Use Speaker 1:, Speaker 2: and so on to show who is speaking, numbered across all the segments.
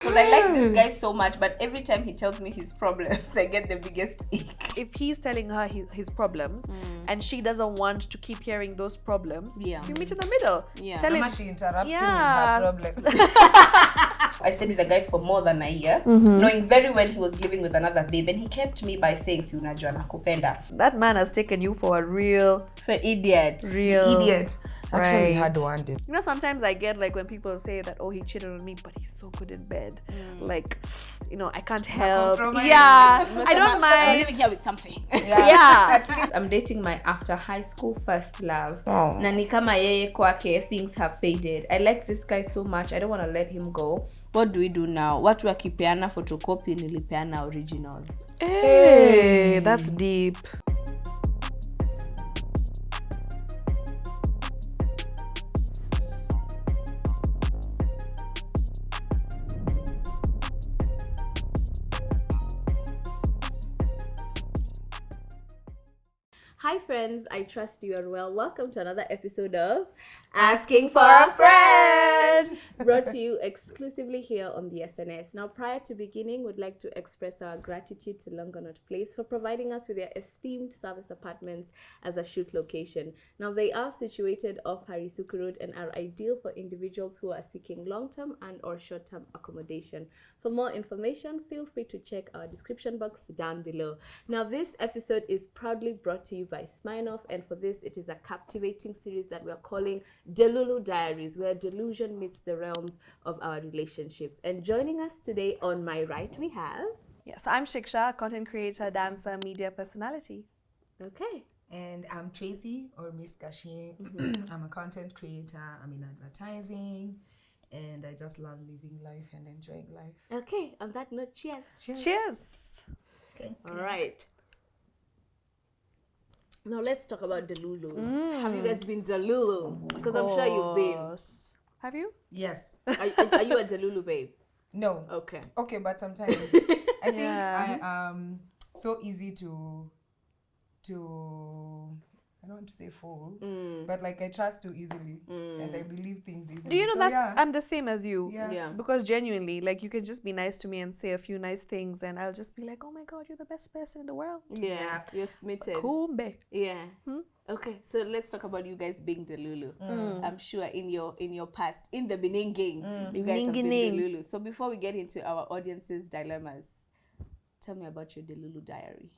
Speaker 1: Because I like this guy so much, but every time he tells me his problems, I get the biggest ick.
Speaker 2: If he's telling her his problems and she doesn't want to keep hearing those problems, you meet in the middle. Tell him
Speaker 3: she interrupts him with her problem.
Speaker 1: I stayed with a guy for more than a year, knowing very well he was living with another babe, and he kept me by saying, si unajua nakupenda.
Speaker 2: That man has taken you for a real
Speaker 1: idiot.
Speaker 3: Actually, he had one day.
Speaker 2: You know, sometimes I get like when people say that, oh, he cheated on me, but he's so good in bed. Like, you know, I can't help. I don't mind.
Speaker 1: I'm living here with something.
Speaker 2: Yeah.
Speaker 1: At least I'm dating my after high school first love. Na ni kama yeye kwake, things have faded. I like this guy so much. I don't want to let him go. What do we do now? Watu wakipeana photocopy, nilipeana original.
Speaker 2: Hey, that's deep.
Speaker 1: Hi friends, I trust you are well. Welcome to another episode of
Speaker 3: Asking for a Friend,
Speaker 1: brought to you exclusively here on the SNS. Now, prior to beginning, we'd like to express our gratitude to Longonot Place for providing us with their esteemed service apartments as a shoot location. Now, they are situated off Harithuku Road and are ideal for individuals who are seeking long-term and or short-term accommodation. For more information, feel free to check our description box down below. Now, this episode is proudly brought to you by Smirnoff, and for this, it is a captivating series that we're calling Delulu Diaries, where delusion meets the realms of our relationships. And joining us today on my right, we have...
Speaker 2: Yes, I'm Shiksha, content creator, dancer, media personality.
Speaker 1: Okay.
Speaker 3: And I'm Tracy, or Miss Kashi. I'm a content creator. I'm in advertising. And I just love living life and enjoying life.
Speaker 1: Okay, on that note, cheers.
Speaker 2: Cheers.
Speaker 3: Okay.
Speaker 1: All right. Now let's talk about Delulu. Have you guys been Delulu? Because I'm sure you've been.
Speaker 2: Have you?
Speaker 3: Yes.
Speaker 1: Are you a Delulu babe?
Speaker 3: No.
Speaker 1: Okay.
Speaker 3: Okay, but sometimes I think I am so easy to I don't want to say fool, but like I trust too easily and I believe things easily.
Speaker 2: Do you know that I'm the same as you?
Speaker 3: Yeah.
Speaker 2: Because genuinely, like, you can just be nice to me and say a few nice things and I'll just be like, oh my God, you're the best person in the world.
Speaker 1: Yeah. You're smitten.
Speaker 2: Kumbe.
Speaker 1: Yeah. Okay, so let's talk about you guys being Delulu. I'm sure in your past, in the Beninging, you guys have been Delulu. So before we get into our audience's dilemmas, tell me about your Delulu diary.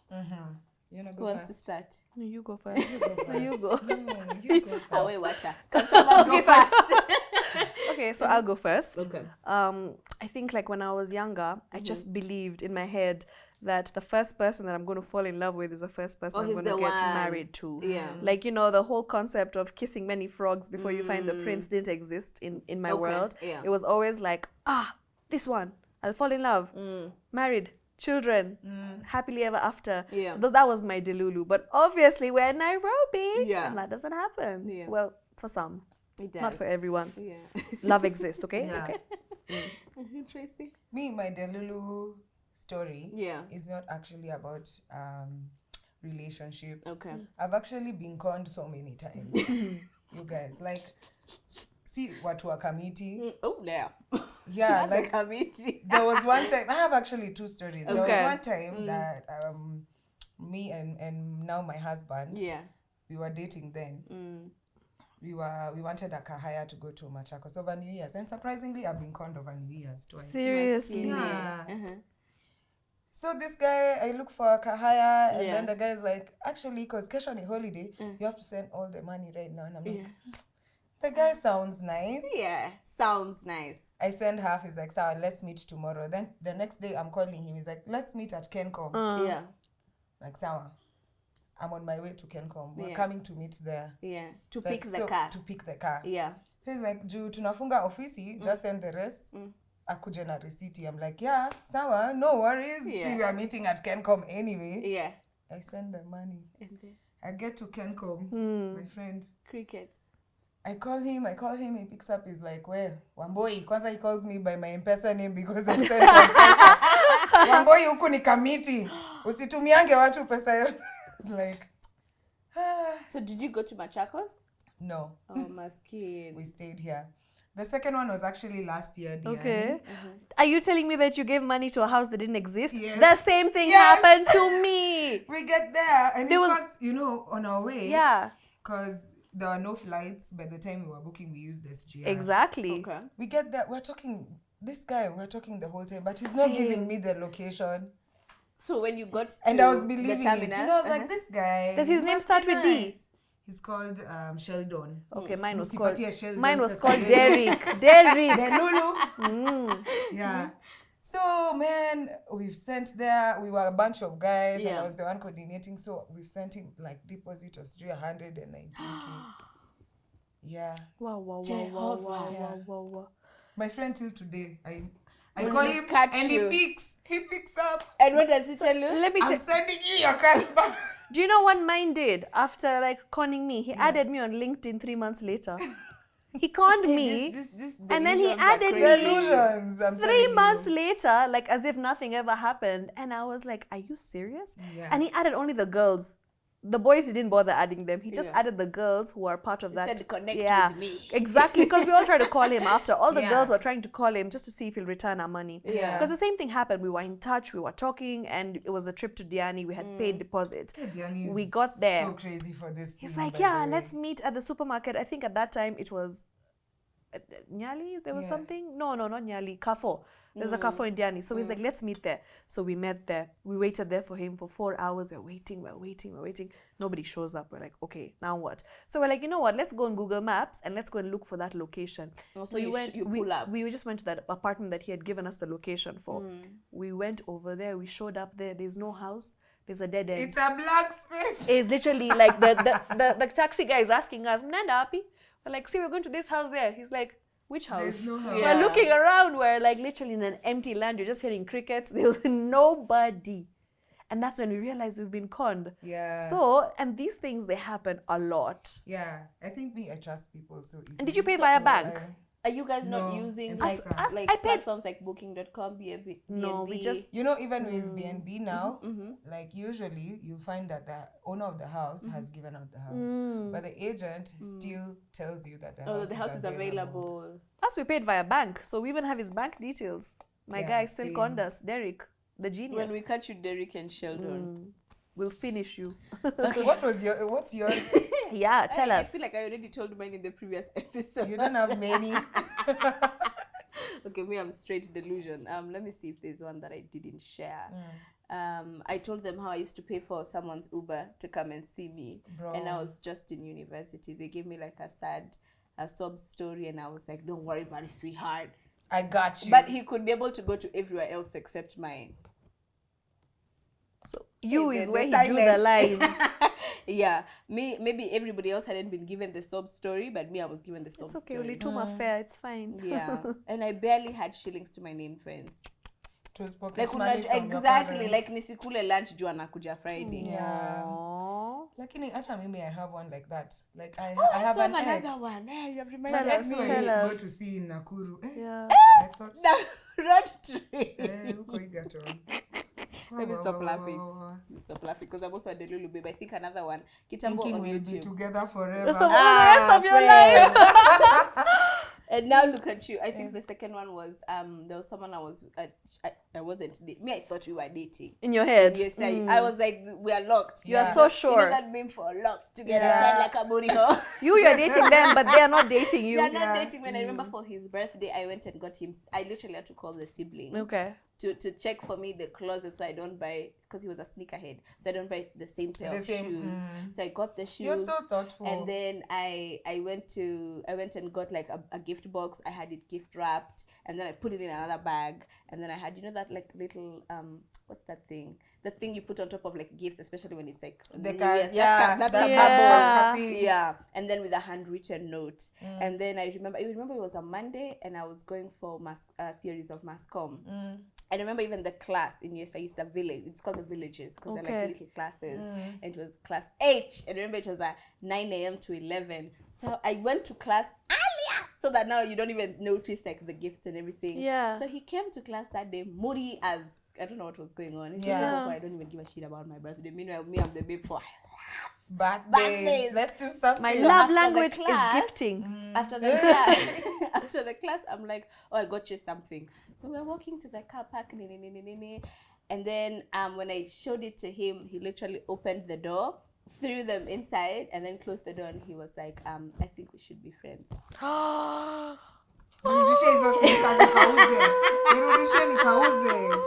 Speaker 3: You know,
Speaker 1: Who wants to start?
Speaker 2: No, you go first.
Speaker 3: You go.
Speaker 2: You go.
Speaker 3: No, you go first.
Speaker 1: Away, watcher. Go first.
Speaker 2: Okay, so I'll go first.
Speaker 1: Okay.
Speaker 2: I think like when I was younger, I just believed in my head that the first person that I'm going to fall in love with is the first person I'm going to get married to.
Speaker 1: Yeah.
Speaker 2: Like, you know, the whole concept of kissing many frogs before you find the prince didn't exist in my world.
Speaker 1: Yeah.
Speaker 2: It was always like, this one, I'll fall in love, married, children, happily ever after.
Speaker 1: Yeah.
Speaker 2: So that was my Delulu. But obviously we're in Nairobi and that doesn't happen.
Speaker 1: Yeah.
Speaker 2: Well, for some.
Speaker 1: It does.
Speaker 2: Not for everyone.
Speaker 1: Yeah.
Speaker 2: Love exists, okay?
Speaker 3: Yeah.
Speaker 2: Okay.
Speaker 1: Tracy?
Speaker 3: Me, my Delulu story is not actually about relationships.
Speaker 1: Okay.
Speaker 3: I've actually been conned so many times. You guys, like, see watu wa committee.
Speaker 1: Oh, yeah.
Speaker 3: Yeah, like
Speaker 1: committee.
Speaker 3: there was one time, I have actually two stories. There was
Speaker 2: Okay.
Speaker 3: one time that me and now my husband, we were dating then. We wanted a kahaya to go to Machakos over New Year's, and surprisingly I've been conned over New Year's twice.
Speaker 2: Seriously?
Speaker 3: Yeah. So this guy, I look for a kahaya, and then the guy is like, actually, because cash on a holiday, you have to send all the money right now. And I'm like, the guy sounds nice.
Speaker 1: Yeah, sounds nice.
Speaker 3: I send half, he's like, "Sawa, let's meet tomorrow." Then the next day I'm calling him, he's like, "Let's meet at Kencom."
Speaker 1: Yeah.
Speaker 3: Like, "Sawa, I'm on my way to Kencom. We're coming to meet there."
Speaker 1: Yeah. To
Speaker 3: It's
Speaker 1: pick
Speaker 3: like,
Speaker 1: the
Speaker 3: so,
Speaker 1: car.
Speaker 3: To pick the car.
Speaker 1: Yeah.
Speaker 3: So he's like, "Juu tunafunga ofisi, just send the rest." Akuje na receipt. I'm like, "Yeah, sawa, no worries. See, we are meeting at Kencom anyway."
Speaker 1: Yeah.
Speaker 3: I send the money.
Speaker 1: And then
Speaker 3: I get to Kencom, my friend.
Speaker 1: crickets.
Speaker 3: I call him, he picks up, he's like, "Where? Wamboi." Kwanza he calls me by my M-Pesa name because I said M-Pesa. Wamboi huku ni kamiti. Usitumiange watu pesa yote. It's like,
Speaker 1: So did you go to Machakos?
Speaker 3: No.
Speaker 1: Oh, maskin.
Speaker 3: We stayed here. The second one was actually last year, Diani.
Speaker 2: Okay. Are you telling me that you gave money to a house that didn't exist?
Speaker 3: Yes.
Speaker 2: The same thing happened to me.
Speaker 3: We get there, and in fact, on our way, because there were no flights by the time we were booking, we used SGR.
Speaker 2: Exactly.
Speaker 3: Okay. We get there, we're talking the whole time, but he's not giving me the location.
Speaker 1: So when you got to
Speaker 3: and I was believing
Speaker 1: the terminus,
Speaker 3: it, I was like, this guy.
Speaker 2: Does his name start with D?
Speaker 3: He's called Sheldon.
Speaker 2: Okay, mine was called Derek.
Speaker 3: Delulu. Yeah. So, man, we've sent there. We were a bunch of guys, and I was the one coordinating. So we've sent him like deposit of 119K. Yeah.
Speaker 2: Wow.
Speaker 3: My friend till today, I call him and he picks up.
Speaker 1: And what does he tell you?
Speaker 3: I'm sending you your cash back.
Speaker 2: Do you know what mine did after like conning me? He added me on LinkedIn 3 months later. He conned me, and then he added me
Speaker 3: delusions,
Speaker 2: 3 months later, like as if nothing ever happened. And I was like, are you serious? Yeah. And he added only the girls. The boys, he didn't bother adding them. He just added the girls who are part of that.
Speaker 1: He said, connect with me.
Speaker 2: Exactly, because we all tried to call him after. All the girls were trying to call him just to see if he'll return our money.
Speaker 3: Yeah.
Speaker 2: Because the same thing happened. We were in touch, we were talking, and it was a trip to Diani. We had paid deposit.
Speaker 3: Diani
Speaker 2: we got there.
Speaker 3: So crazy for this.
Speaker 2: He's like, let's meet at the supermarket. I think at that time it was Nyali. There was something. No, not Nyali. Carrefour. There's a Carrefour in Diani. So he's like, let's meet there. So we met there. We waited there for him for 4 hours. We're waiting. Nobody shows up. We're like, okay, now what? So we're like, you know what? Let's go on Google Maps and let's go and look for that location.
Speaker 1: Oh, so you pull up.
Speaker 2: We just went to that apartment that he had given us the location for. We went over there. We showed up there. There's no house. There's a dead end.
Speaker 3: It's a blank space.
Speaker 2: It's literally like the taxi guy is asking us, Mnanda api? We're like, see, we're going to this house there. He's like, which house?
Speaker 3: There's no house.
Speaker 2: We're looking around. We're like literally in an empty land. You're just hearing crickets. There was nobody. And that's when we realized we've been conned.
Speaker 3: Yeah.
Speaker 2: So, and these things, they happen a lot.
Speaker 3: Yeah. I think I trust people so easily.
Speaker 2: And did you pay via bank?
Speaker 1: Are you guys not using like platforms like booking.com, B&B?
Speaker 2: No, we just...
Speaker 3: even with B&B now, like usually you find that the owner of the house has given out the house. But the agent still tells you that the house is available.
Speaker 2: Us, we paid via bank. So we even have his bank details. My guy still conned us, Derek, the genius.
Speaker 1: When we catch you, Derek and Sheldon.
Speaker 2: We'll finish you.
Speaker 3: Okay. What's yours?
Speaker 2: Yeah, tell us.
Speaker 1: I feel like I already told mine in the previous episode.
Speaker 3: You don't have many.
Speaker 1: Okay, me, I'm straight delusion. Let me see if there's one that I didn't share. I told them how I used to pay for someone's Uber to come and see me.
Speaker 3: Bro.
Speaker 1: And I was just in university. They gave me like a sob story, and I was like, don't worry about it, sweetheart.
Speaker 3: I got you.
Speaker 1: But he could be able to go to everywhere else except mine.
Speaker 2: So you is where he drew the line.
Speaker 1: Yeah, maybe everybody else hadn't been given the sob story, but me, I was given the sob story.
Speaker 2: It's okay, only 2 more fair, it's fine.
Speaker 1: Yeah, and I barely had shillings to my name, friends.
Speaker 3: It was pocket money from
Speaker 1: exactly, like nisikule lunch juu anakuja Friday.
Speaker 3: Yeah. Lakini hata mimi I have one like that. Like I have an ex.
Speaker 1: One. Hey, you have reminded
Speaker 3: my ex
Speaker 1: me.
Speaker 3: I used to go to see in Nakuru.
Speaker 2: Yeah.
Speaker 3: I thought
Speaker 1: road trip. Let me stop laughing. Stop laughing because I'm also a Delulu babe. I think another one.
Speaker 3: Thinking we'll be together forever.
Speaker 2: The rest of your life.
Speaker 1: And now look at you. I think the second one was there was someone I wasn't dating. Me, I thought we were dating.
Speaker 2: In your head?
Speaker 1: Yes, I was like, we are locked.
Speaker 2: You are so sure.
Speaker 1: You know that meme for locked together, like a booty hole.
Speaker 2: You're dating them, but they are not dating you.
Speaker 1: They are not dating. When I remember for his birthday, I went and got him. I literally had to call the sibling.
Speaker 2: Okay.
Speaker 1: To check for me the closet so I don't buy, because he was a sneakerhead, so I don't buy the same pair of shoes. So I got the shoes.
Speaker 3: You're so thoughtful.
Speaker 1: And then I went and got like a gift box. I had it gift wrapped, and then I put it in another bag. And then I had, that like little what's that thing? The thing you put on top of like gifts, especially when it's like
Speaker 3: the card. Yeah.
Speaker 1: And then with a handwritten note. And then I remember it was a Monday, and I was going for theories of mass comm. I remember even the class in USI is a village. It's called the villages because they're like little classes. And it was class H. And remember it was at 9 a.m. to 11. So I went to class earlier so that now you don't even notice like the gifts and everything.
Speaker 2: Yeah.
Speaker 1: So he came to class that day moody as I don't know what was going on. He
Speaker 3: Yeah.
Speaker 1: said, I don't even give a shit about my birthday. Meanwhile, me, I'm the babe for
Speaker 3: Birthdays. Let's do something.
Speaker 2: My
Speaker 1: So
Speaker 2: love
Speaker 1: after the
Speaker 2: language
Speaker 1: class-
Speaker 2: is gifting.
Speaker 1: After the class, after the class, I'm like, oh, I got you something. So we're walking to the car park, and then when I showed it to him, he literally opened the door, threw them inside, and then closed the door, and he was like, I think we should be friends.
Speaker 3: Nirudishe hizo sneakers nikauze. Nirudishe nikauze.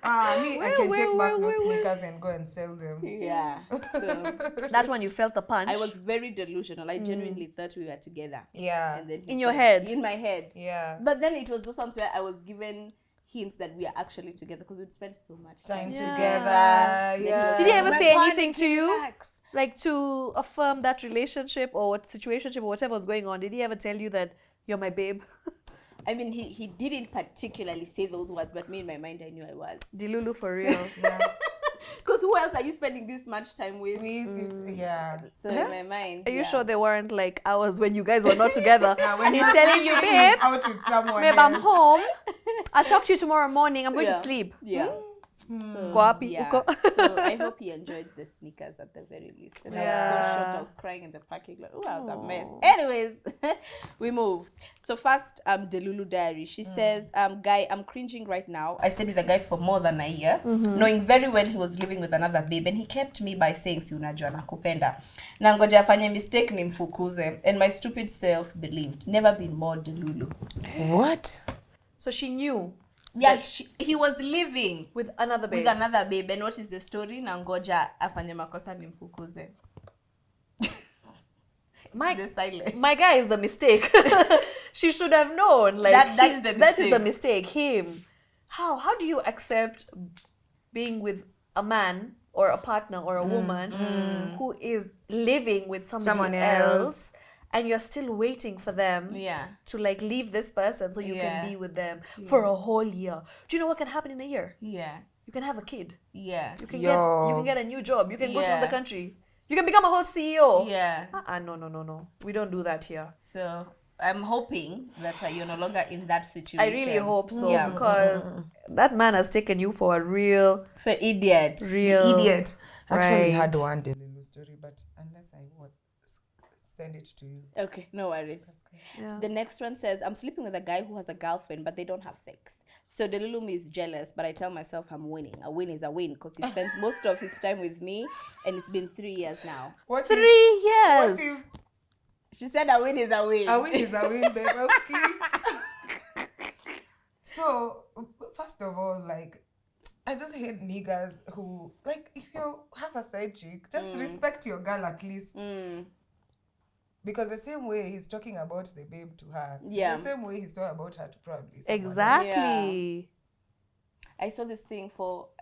Speaker 3: I can take back those sneakers and go and sell them.
Speaker 1: Yeah. So
Speaker 2: That's when you felt the punch.
Speaker 1: I was very delusional. I genuinely thought we were together.
Speaker 3: Yeah.
Speaker 1: And then he
Speaker 2: In your
Speaker 1: said-
Speaker 2: head?
Speaker 1: In my head.
Speaker 3: Yeah.
Speaker 1: But then it was those ones where I was given hints that we are actually together because we'd spent so much
Speaker 3: Time
Speaker 1: time
Speaker 3: together. Yeah.
Speaker 2: Did he ever
Speaker 1: My
Speaker 2: say
Speaker 1: body
Speaker 2: anything to
Speaker 1: can
Speaker 2: you?
Speaker 1: relax.
Speaker 2: Like to affirm that relationship or what situationship or whatever was going on? Did he ever tell you that you're my babe?
Speaker 1: I mean, he didn't particularly say those words, but me in my mind, I knew I was.
Speaker 2: Delulu for real.
Speaker 3: Yeah.
Speaker 1: Because who else are you spending this much time with?
Speaker 3: Yeah.
Speaker 1: So in my mind,
Speaker 2: Are you
Speaker 1: yeah.
Speaker 2: sure there weren't like hours when you guys were not together?
Speaker 3: Yeah, when
Speaker 2: And he's
Speaker 3: you're
Speaker 2: telling you,
Speaker 3: sleeping,
Speaker 2: babe,
Speaker 3: he's out with someone
Speaker 2: babe, I'm
Speaker 3: else.
Speaker 2: home. I'll talk to you tomorrow morning. I'm going to
Speaker 1: Yeah.
Speaker 2: sleep.
Speaker 1: Yeah.
Speaker 2: Go happy.
Speaker 1: Yeah.
Speaker 2: Uko.
Speaker 1: So I hope he enjoyed the sneakers at the very least. And I was so shocked. I was crying in the parking lot. Oh, I was a mess. Anyways, we moved. So first, Delulu diary. She says, guy, I'm cringing right now. I stayed with a guy for more than a year, knowing very well he was living with another babe, and he kept me by saying, si unajua nakupenda. Na ngoja afanye mistake nimfukuze. And my stupid self believed. Never been more Delulu.
Speaker 3: What?
Speaker 2: So she knew
Speaker 1: Yeah, he was living
Speaker 2: with another babe.
Speaker 1: with another babe. And what is the story? Na ngoja afanye makosa nimfukuze. The silence.
Speaker 2: My guy is the mistake. She should have known. Like
Speaker 1: That is the
Speaker 2: that is the
Speaker 1: mistake.
Speaker 2: mistake. Him. How do you accept being with a man or a partner or a woman who is living with
Speaker 3: Someone
Speaker 2: else,
Speaker 3: else.
Speaker 2: and you're still waiting for them
Speaker 1: Yeah.
Speaker 2: to like leave this person so you
Speaker 1: Yeah.
Speaker 2: can be with them for a whole year? Do you know what can happen in a year?
Speaker 1: Yeah.
Speaker 2: You can have a kid.
Speaker 1: Yeah.
Speaker 2: You can
Speaker 3: Yo.
Speaker 2: get a new job. You can go to
Speaker 1: Yeah.
Speaker 2: another country. You can become a whole CEO.
Speaker 1: Yeah.
Speaker 2: No. We don't do that here.
Speaker 1: So I'm hoping that you're no longer in that situation.
Speaker 2: I really hope so
Speaker 1: Yeah.
Speaker 2: because that man has taken you for a real
Speaker 1: For idiots.
Speaker 3: Idiot. Actually,
Speaker 2: Right.
Speaker 3: had one Delulu story, but unless I send it to you.
Speaker 1: Okay, no worries.
Speaker 2: Yeah.
Speaker 1: The next one says, I'm sleeping with a guy who has a girlfriend, but they don't have sex. So Delulu is jealous, but I tell myself I'm winning. A win is a win because he spends most of his time with me, and it's been 3 years now.
Speaker 3: What
Speaker 2: 3
Speaker 3: if-
Speaker 2: years.
Speaker 3: What if
Speaker 1: She said a win is a win.
Speaker 3: a win is a win, babe? So, first of all, like, I just hate niggas who, like, if you have a side chick, just respect your girl at least. Because the same way he's talking about the babe to her,
Speaker 1: Yeah.
Speaker 3: the same way he's talking about her to probably someone else.
Speaker 2: Exactly.
Speaker 1: I saw this thing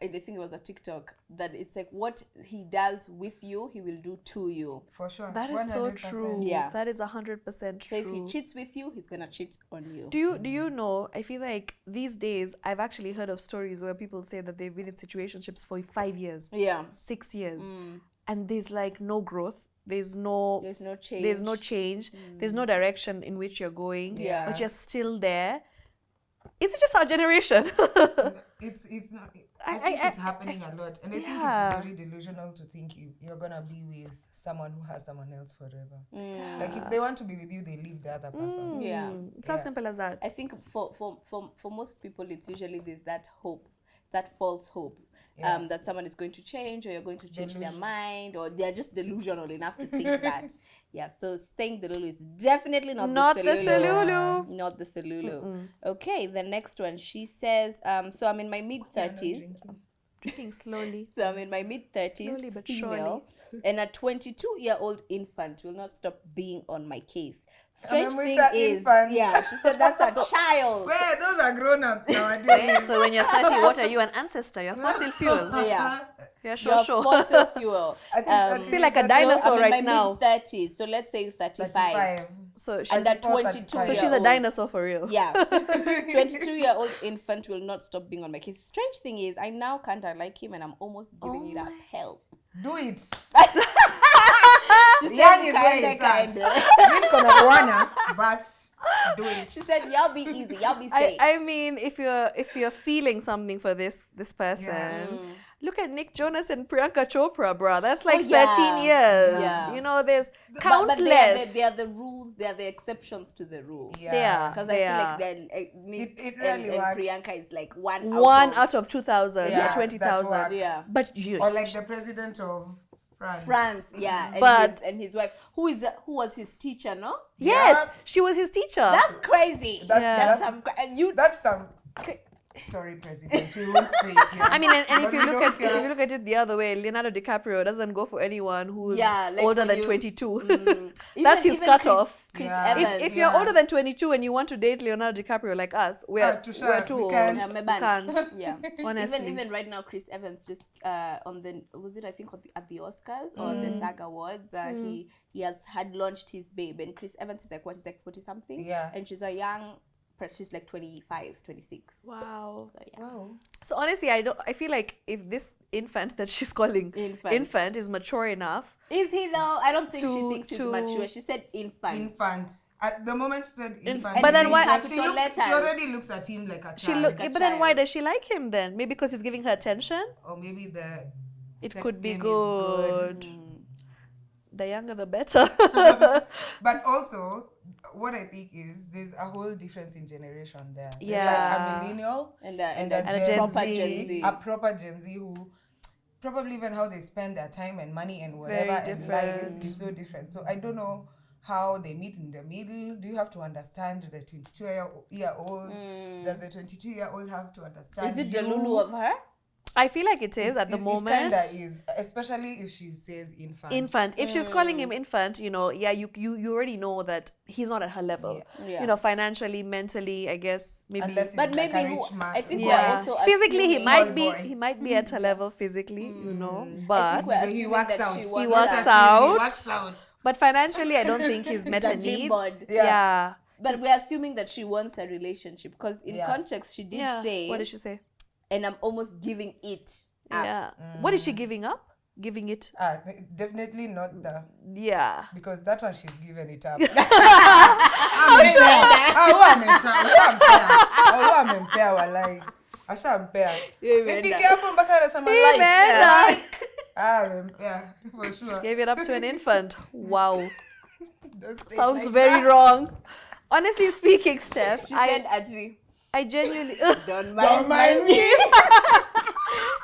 Speaker 1: I think it was a TikTok, that it's like what he does with you, he will do to you.
Speaker 3: For sure.
Speaker 2: That is so
Speaker 3: 100%.
Speaker 2: true.
Speaker 1: Yeah.
Speaker 2: That is 100%
Speaker 1: So if he
Speaker 2: true.
Speaker 1: cheats with you, he's gonna cheat on you.
Speaker 2: Do you know, I feel like these days I've actually heard of stories where people say that they've been in situationships for 5 years,
Speaker 1: Yeah.
Speaker 2: 6 years, and there's like no growth. There's no
Speaker 1: change.
Speaker 2: There's no change. There's no direction in which you're going.
Speaker 3: Yeah.
Speaker 2: But you're still there. It's just our generation.
Speaker 3: It's not. I think it's happening a lot, and I think it's very delusional to think you're gonna be with someone who has someone else forever. Like if they want to be with you, they leave the other person.
Speaker 1: Yeah.
Speaker 2: It's as simple as that.
Speaker 1: I think for most people, it's usually there's that hope, that false hope, that someone is going to change, or you're going to change their mind, or they're just delusional enough to think that. Yeah, so staying Delulu is definitely not
Speaker 2: Not
Speaker 1: the
Speaker 2: the
Speaker 1: Selulu.
Speaker 2: Selulu.
Speaker 1: Not the Selulu. Okay, the next one, she says, so I'm in my mid-30s.
Speaker 2: Drinking slowly.
Speaker 1: So I'm in my mid-30s,
Speaker 2: Slowly but
Speaker 1: female, and a 22-year-old infant will not stop being on my case.
Speaker 3: I'm
Speaker 1: Strange
Speaker 3: a
Speaker 1: thing
Speaker 3: mature
Speaker 1: is,
Speaker 3: infant.
Speaker 1: yeah, she said that's a child.
Speaker 3: Wait, those are grown-ups nowadays.
Speaker 2: So when you're 30, what are you? An ancestor? You're fossil fuel.
Speaker 1: Yeah.
Speaker 2: Yeah,
Speaker 1: You're
Speaker 2: sure.
Speaker 1: fossil fuel.
Speaker 3: I
Speaker 2: feel like a dinosaur
Speaker 1: I'm in
Speaker 2: right
Speaker 1: my
Speaker 2: now.
Speaker 1: mid-30s, so let's say 35.
Speaker 2: So she's
Speaker 1: And that
Speaker 3: 34,
Speaker 1: 22
Speaker 3: 35.
Speaker 2: so she's a dinosaur for real.
Speaker 1: Yeah. 22-year-old infant will not stop being on my case. Strange thing is, I now can't like him, and I'm almost giving it up. Help.
Speaker 3: Do it.
Speaker 1: She said
Speaker 3: Young is where
Speaker 1: kinda,
Speaker 3: it's at.
Speaker 1: kinda.
Speaker 3: Mimi niko na bwana, but Do it.
Speaker 1: She said, y'all be easy, y'all be safe.
Speaker 2: I mean, if you're feeling something for this person, look at Nick Jonas and Priyanka Chopra, bro. That's like 13 years.
Speaker 1: Yeah.
Speaker 2: You know, there's
Speaker 1: But
Speaker 2: countless.
Speaker 1: they are the rules, they are the exceptions to the rule.
Speaker 3: Yeah.
Speaker 1: Because I feel like then Nick
Speaker 3: It really
Speaker 1: and
Speaker 3: works.
Speaker 1: Priyanka is like one
Speaker 2: out of 2,000
Speaker 3: Yeah,
Speaker 2: or 20,000.
Speaker 3: that work.
Speaker 1: Yeah.
Speaker 2: But you,
Speaker 3: Or like the president of France.
Speaker 1: Yeah. And his wife, who was his teacher, no?
Speaker 2: yes,
Speaker 3: Yeah.
Speaker 2: she was his teacher.
Speaker 1: That's crazy.
Speaker 3: That's some. Sorry, President. We won't say it here.
Speaker 2: I mean, and
Speaker 3: But
Speaker 2: if
Speaker 3: we
Speaker 2: you look
Speaker 3: don't
Speaker 2: at
Speaker 3: care.
Speaker 2: if you look at it the other way, Leonardo DiCaprio doesn't go for anyone who's
Speaker 1: like
Speaker 2: older
Speaker 1: when
Speaker 2: than
Speaker 1: you-
Speaker 2: 22. That's his
Speaker 1: even
Speaker 2: cutoff.
Speaker 1: Chris
Speaker 3: Yeah.
Speaker 1: Evans.
Speaker 2: If you're older than 22 and you want to date Leonardo DiCaprio like us, we're too
Speaker 3: we
Speaker 2: old.
Speaker 3: can't.
Speaker 1: Yeah,
Speaker 2: We
Speaker 1: my band.
Speaker 2: can't.
Speaker 1: Yeah.
Speaker 2: Honestly.
Speaker 1: Even right now, Chris Evans just on the at the Oscars or the SAG Awards, he has had launched his babe, and Chris Evans is like 40 something,
Speaker 3: Yeah.
Speaker 1: and she's a young person. She's like 25, 26.
Speaker 2: Wow.
Speaker 1: So yeah.
Speaker 3: Wow.
Speaker 2: So honestly, I feel like if this infant that she's calling infant is mature enough,
Speaker 1: Is he though? I don't think she
Speaker 2: To-
Speaker 1: thinks he's
Speaker 2: to-
Speaker 1: mature. She said infant.
Speaker 3: Infant. At the moment she said infant.
Speaker 2: But then why-
Speaker 3: She
Speaker 1: Capital letters.
Speaker 3: already looks at him like a child.
Speaker 2: she look.
Speaker 1: a
Speaker 2: But then why
Speaker 1: child.
Speaker 2: does she like him then? Maybe because he's giving her attention.
Speaker 3: Or maybe the
Speaker 2: It
Speaker 3: sex
Speaker 2: could be
Speaker 3: game is
Speaker 2: good. The younger, the better.
Speaker 3: But also, what I think is there's a whole difference in generation there. There's
Speaker 2: Yeah.
Speaker 3: like a millennial
Speaker 1: and
Speaker 2: a Gen
Speaker 1: proper
Speaker 2: Z.
Speaker 1: Gen Z.
Speaker 3: a proper Gen Z who probably even how they spend their time and money and whatever
Speaker 2: Very
Speaker 3: and life
Speaker 2: different.
Speaker 3: is so different. So I don't know how they meet in the middle. Do you have to understand the 22-year-old? Does the 22-year-old have to understand
Speaker 1: Is it
Speaker 3: you?
Speaker 1: Delulu of her?
Speaker 2: I feel like it is at the
Speaker 3: It
Speaker 2: moment.
Speaker 3: kinda is, especially if she says infant.
Speaker 2: Infant. If she's calling him infant, you know, you already know that he's not at her level.
Speaker 1: Yeah.
Speaker 2: You know, financially, mentally, I guess maybe.
Speaker 3: Unless he's
Speaker 1: But
Speaker 3: like
Speaker 1: maybe
Speaker 3: a rich man.
Speaker 1: I think we're
Speaker 2: yeah.
Speaker 1: also
Speaker 2: Physically, he
Speaker 1: assuming-
Speaker 2: might be at her level physically, you know,
Speaker 1: I
Speaker 2: but
Speaker 1: think we're
Speaker 3: So he
Speaker 1: assuming
Speaker 3: works
Speaker 1: that
Speaker 3: out.
Speaker 1: she
Speaker 2: He
Speaker 1: wants
Speaker 2: works
Speaker 1: that.
Speaker 2: out.
Speaker 3: He works out.
Speaker 2: but financially, I don't think he's met her
Speaker 1: The gym
Speaker 2: needs.
Speaker 1: board.
Speaker 2: Yeah.
Speaker 1: But we're assuming that she wants a relationship because in
Speaker 3: Yeah.
Speaker 1: context she did
Speaker 2: Yeah.
Speaker 1: say,
Speaker 2: What did she say?
Speaker 1: and I'm almost giving it up.
Speaker 2: Yeah. What is she giving up? Giving it.
Speaker 3: Definitely not the
Speaker 2: Yeah.
Speaker 3: because that one she's given it up. Ifike hapo mpaka anasema like mpea for sure.
Speaker 2: Gave it up to an infant. Wow.
Speaker 3: Don't say it
Speaker 2: Sounds
Speaker 3: like
Speaker 2: very
Speaker 3: that.
Speaker 2: wrong. Honestly speaking, Steph,
Speaker 1: She said, Ati,
Speaker 2: I genuinely
Speaker 1: don't
Speaker 3: Don't
Speaker 1: mind
Speaker 3: mind
Speaker 1: me.
Speaker 3: me.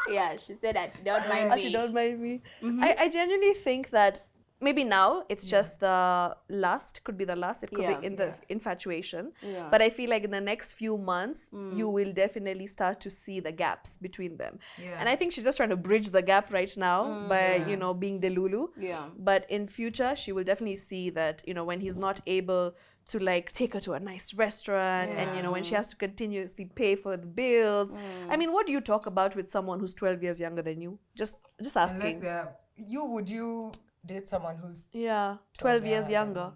Speaker 1: Yeah, she said, Ati, don't mind
Speaker 2: Actually,
Speaker 1: me.
Speaker 2: don't mind me. I genuinely think that maybe now it's just the lust. Could be the lust. It could
Speaker 1: Yeah.
Speaker 2: be in the infatuation.
Speaker 1: Yeah.
Speaker 2: But I feel like in the next few months, you will definitely start to see the gaps between them.
Speaker 3: Yeah.
Speaker 2: And I think she's just trying to bridge the gap right now by, you know, being Delulu.
Speaker 1: Yeah.
Speaker 2: But in future, she will definitely see that, you know, when he's not able to like take her to a nice restaurant and, you know, when she has to continuously pay for the bills. I mean, what do you talk about with someone who's 12 years younger than you? Just
Speaker 3: Unless
Speaker 2: asking.
Speaker 3: they're would you date someone who's
Speaker 2: Yeah, 12 years younger.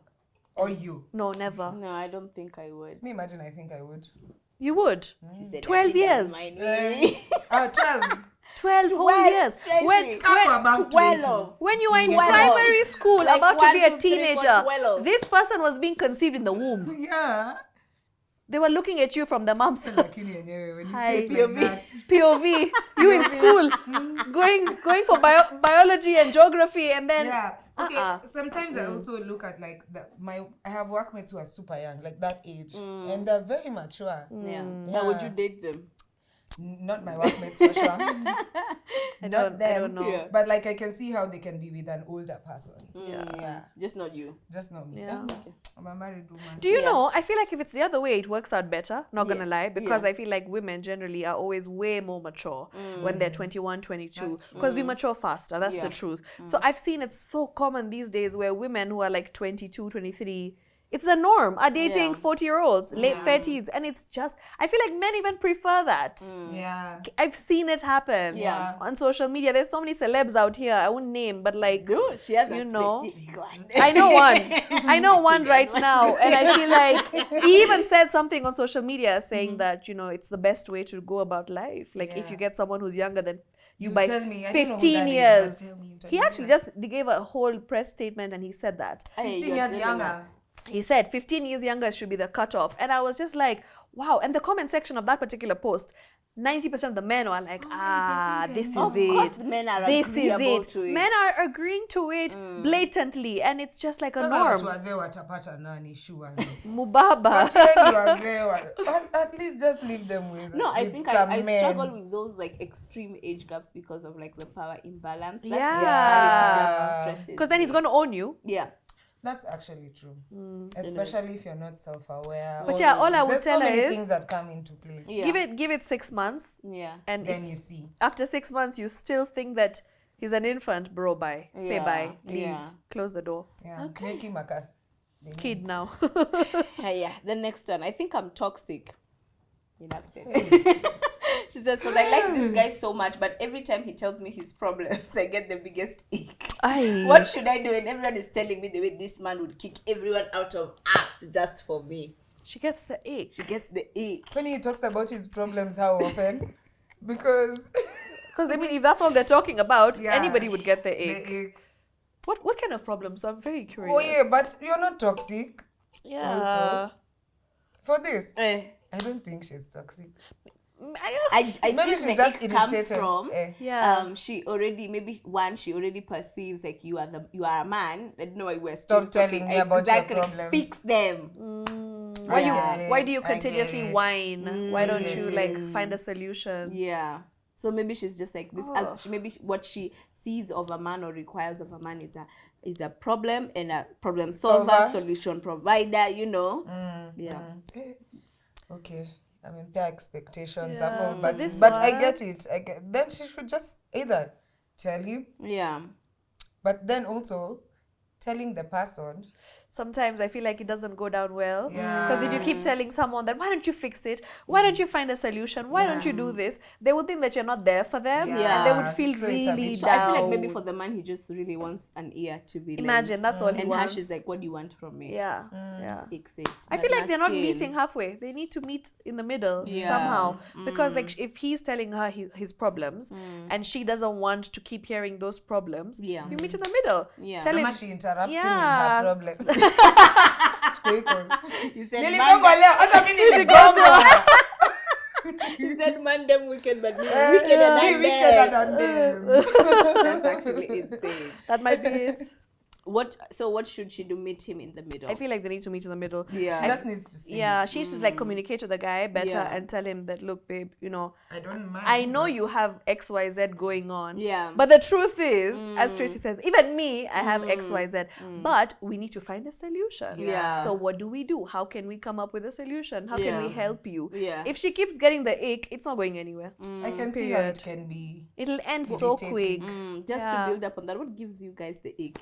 Speaker 3: or you?
Speaker 2: No, never.
Speaker 1: No, I don't think I would.
Speaker 3: Me imagine I think I would.
Speaker 2: You would?
Speaker 1: She said,
Speaker 2: 12
Speaker 1: "Ati,
Speaker 2: years.
Speaker 1: don't mind me."
Speaker 3: 12.
Speaker 2: 12 whole years. When,
Speaker 3: How about
Speaker 1: 12.
Speaker 2: when you were in
Speaker 1: 12.
Speaker 2: primary school
Speaker 1: Like
Speaker 2: about to
Speaker 1: 1,
Speaker 2: be a
Speaker 1: 2, 3, 4,
Speaker 2: teenager,
Speaker 1: 12.
Speaker 2: this person was being conceived in the womb.
Speaker 3: Yeah.
Speaker 2: They were looking at you from the mom's
Speaker 3: Lakini yenyewe, when you
Speaker 2: Hi.
Speaker 3: say it like that.
Speaker 2: POV. You in school, going for biology and geography, and then
Speaker 3: Yeah. Okay.
Speaker 2: Uh-uh.
Speaker 3: Sometimes I also look at like I have workmates who are super young, like that age, and they're very mature.
Speaker 1: Yeah.
Speaker 2: Mm.
Speaker 1: But would you date them?
Speaker 3: Not my workmates for sure.
Speaker 2: I don't know.
Speaker 1: Yeah.
Speaker 3: But like I can see how they can be with an older person.
Speaker 2: Yeah.
Speaker 3: Yeah.
Speaker 1: Just not you.
Speaker 3: Just not me.
Speaker 2: Yeah.
Speaker 3: I'm a married woman.
Speaker 2: Do you
Speaker 1: Yeah.
Speaker 2: know? I feel like if it's the other way, it works out better. Not gonna
Speaker 1: Yeah.
Speaker 2: lie, because
Speaker 1: Yeah.
Speaker 2: I feel like women generally are always way more mature when they're 21, 22.
Speaker 3: That's true.
Speaker 2: Because we mature faster. That's
Speaker 1: Yeah.
Speaker 2: the truth. So I've seen it so common these days where women who are like 22, 23, it's the norm, are dating
Speaker 1: Yeah.
Speaker 2: 40-year-olds, late 30s, and it's just. I feel like men even prefer that.
Speaker 3: Yeah.
Speaker 2: I've seen it happen.
Speaker 1: Yeah.
Speaker 2: On social media, there's so many celebs out here. I won't name, but like.
Speaker 1: No, she has
Speaker 2: You
Speaker 1: a
Speaker 2: know.
Speaker 1: specific one.
Speaker 2: I know one. I know one right now. And I feel like he even said something on social media saying that, you know, it's the best way to go about life. Like if
Speaker 3: Yeah.
Speaker 2: you get someone who's younger than you
Speaker 3: You
Speaker 2: by
Speaker 3: tell me. I don't know who
Speaker 2: 15
Speaker 3: that is,
Speaker 2: years.
Speaker 3: but tell me, tell
Speaker 2: He
Speaker 3: me.
Speaker 2: actually just they gave a whole press statement and he said that.
Speaker 1: Hey,
Speaker 3: 15
Speaker 1: you're
Speaker 3: years
Speaker 1: telling
Speaker 3: younger.
Speaker 1: her.
Speaker 2: he said 15 years younger should be the cutoff. And I was just like, wow. And the comment section of that particular post, 90% of the men were like, this is
Speaker 1: of
Speaker 2: it.
Speaker 1: course the men are
Speaker 2: This is
Speaker 1: agreeable
Speaker 2: it.
Speaker 1: to it.
Speaker 2: Men are agreeing to it blatantly. And it's just like a norm. Mubaba.
Speaker 3: At least just leave them with
Speaker 1: No, I
Speaker 3: with
Speaker 1: think
Speaker 3: some
Speaker 1: I
Speaker 3: men.
Speaker 1: struggle with those like extreme age gaps because of like the power imbalance. That's
Speaker 2: Yeah.
Speaker 1: just
Speaker 2: Because then he's going to own you.
Speaker 1: Yeah.
Speaker 3: That's actually true. Especially if you're not self-aware.
Speaker 2: But yeah, all I would
Speaker 3: There's
Speaker 2: tell
Speaker 3: so
Speaker 2: her
Speaker 3: many
Speaker 2: is
Speaker 3: things that come into play.
Speaker 1: Yeah.
Speaker 2: give it 6 months.
Speaker 1: Yeah.
Speaker 2: And
Speaker 3: Then
Speaker 2: if
Speaker 3: you see.
Speaker 2: after 6 months you still think that he's an infant, bro, bye. Say
Speaker 1: Yeah.
Speaker 2: bye. Leave.
Speaker 1: Yeah.
Speaker 2: Close the door.
Speaker 3: Yeah. Make him a
Speaker 2: Kid now.
Speaker 1: Yeah. The next one. I think I'm toxic. Enough said. She says, because I like this guy so much, but every time he tells me his problems, I get the biggest ick. What should I do? And everyone is telling me the way this man would kick everyone out of earth just for me.
Speaker 2: She gets the ick.
Speaker 1: She gets the ick.
Speaker 3: When he talks about his problems, how often? Because
Speaker 2: I mean, if that's all they're talking about,
Speaker 3: Yeah.
Speaker 2: anybody would get the ick.
Speaker 3: the ick.
Speaker 2: What kind of problems? I'm very curious.
Speaker 3: Oh yeah, but you're not toxic.
Speaker 2: Yeah.
Speaker 3: Also. For this,
Speaker 1: Eh.
Speaker 3: I don't think she's toxic.
Speaker 1: I
Speaker 3: Maybe
Speaker 1: feel
Speaker 3: she's
Speaker 1: the
Speaker 3: just
Speaker 1: ick comes
Speaker 3: irritated.
Speaker 1: from
Speaker 2: Yeah.
Speaker 1: she already perceives like you are a man. I don't know why we're
Speaker 3: Stop
Speaker 1: still
Speaker 3: telling
Speaker 1: talking.
Speaker 3: me about your
Speaker 1: Exactly.
Speaker 3: problems.
Speaker 1: Fix them.
Speaker 2: Why do you
Speaker 3: I get
Speaker 2: continuously
Speaker 3: it.
Speaker 2: whine? Why don't
Speaker 3: get
Speaker 2: you
Speaker 3: it.
Speaker 2: like find a solution?
Speaker 1: Yeah. So maybe she's just like this. As she, maybe what she sees of a man or requires of a man is a problem and a problem solver, solution provider. You know. Yeah.
Speaker 3: Okay. I mean, pair expectations.
Speaker 2: Yeah,
Speaker 3: But
Speaker 2: this
Speaker 3: I
Speaker 2: one-
Speaker 3: get it. Then she should just either tell him,
Speaker 1: Yeah.
Speaker 3: but then also telling the person.
Speaker 2: Sometimes I feel like it doesn't go down well.
Speaker 3: Yeah.
Speaker 2: Because if you keep telling someone that, why don't you fix it? Why don't you find a solution? Why don't you do this? They would think that you're not there for them.
Speaker 1: Yeah.
Speaker 2: And they would feel
Speaker 3: So it's a
Speaker 2: really
Speaker 3: bit-
Speaker 1: So
Speaker 2: down.
Speaker 1: I feel like maybe for the man, he just really wants an ear to be
Speaker 2: Imagine,
Speaker 1: lent.
Speaker 2: that's all he
Speaker 1: and
Speaker 2: wants.
Speaker 1: Hash is like, what do you want from me?
Speaker 2: Yeah. Yeah.
Speaker 1: Fix it.
Speaker 2: I feel like they're not
Speaker 1: Masculine.
Speaker 2: meeting halfway. They need to meet in the middle
Speaker 1: Yeah.
Speaker 2: somehow. Because like if he's telling her his problems and she doesn't want to keep hearing those problems,
Speaker 1: Yeah.
Speaker 2: you meet in the middle.
Speaker 1: Yeah.
Speaker 2: Tell him,
Speaker 3: Mama, she interrupts him
Speaker 2: Yeah.
Speaker 3: with her problem.
Speaker 1: You said
Speaker 3: Niligonga leo, hata mimi niligonga.
Speaker 1: You said man them wicked, but me
Speaker 3: Me
Speaker 1: wickeder than
Speaker 3: wickeder
Speaker 1: them.
Speaker 3: than them.
Speaker 1: That's actually insane.
Speaker 2: that might be it.
Speaker 1: What should she do? Meet him in the middle.
Speaker 2: I feel like they need to meet in the middle.
Speaker 1: Yeah.
Speaker 3: She just needs to see
Speaker 2: Yeah,
Speaker 3: it.
Speaker 2: she should like communicate to the guy better
Speaker 1: Yeah.
Speaker 2: and tell him that, look, babe, you know,
Speaker 3: I don't mind.
Speaker 2: I know
Speaker 3: but-
Speaker 2: you have XYZ going on.
Speaker 1: Yeah.
Speaker 2: But the truth is, as Tracy says, even me, I have XYZ. But we need to find a solution.
Speaker 1: Yeah.
Speaker 2: So what do we do? How can we come up with a solution? How can we
Speaker 1: Yeah.
Speaker 2: help you?
Speaker 1: Yeah.
Speaker 2: If she keeps getting the ick, it's not going anywhere.
Speaker 3: I can see how
Speaker 2: Period.
Speaker 3: it can be.
Speaker 2: It'll end so
Speaker 3: Irritating.
Speaker 2: quick.
Speaker 1: Just
Speaker 2: Yeah.
Speaker 1: to build up on that, what gives you guys the ick?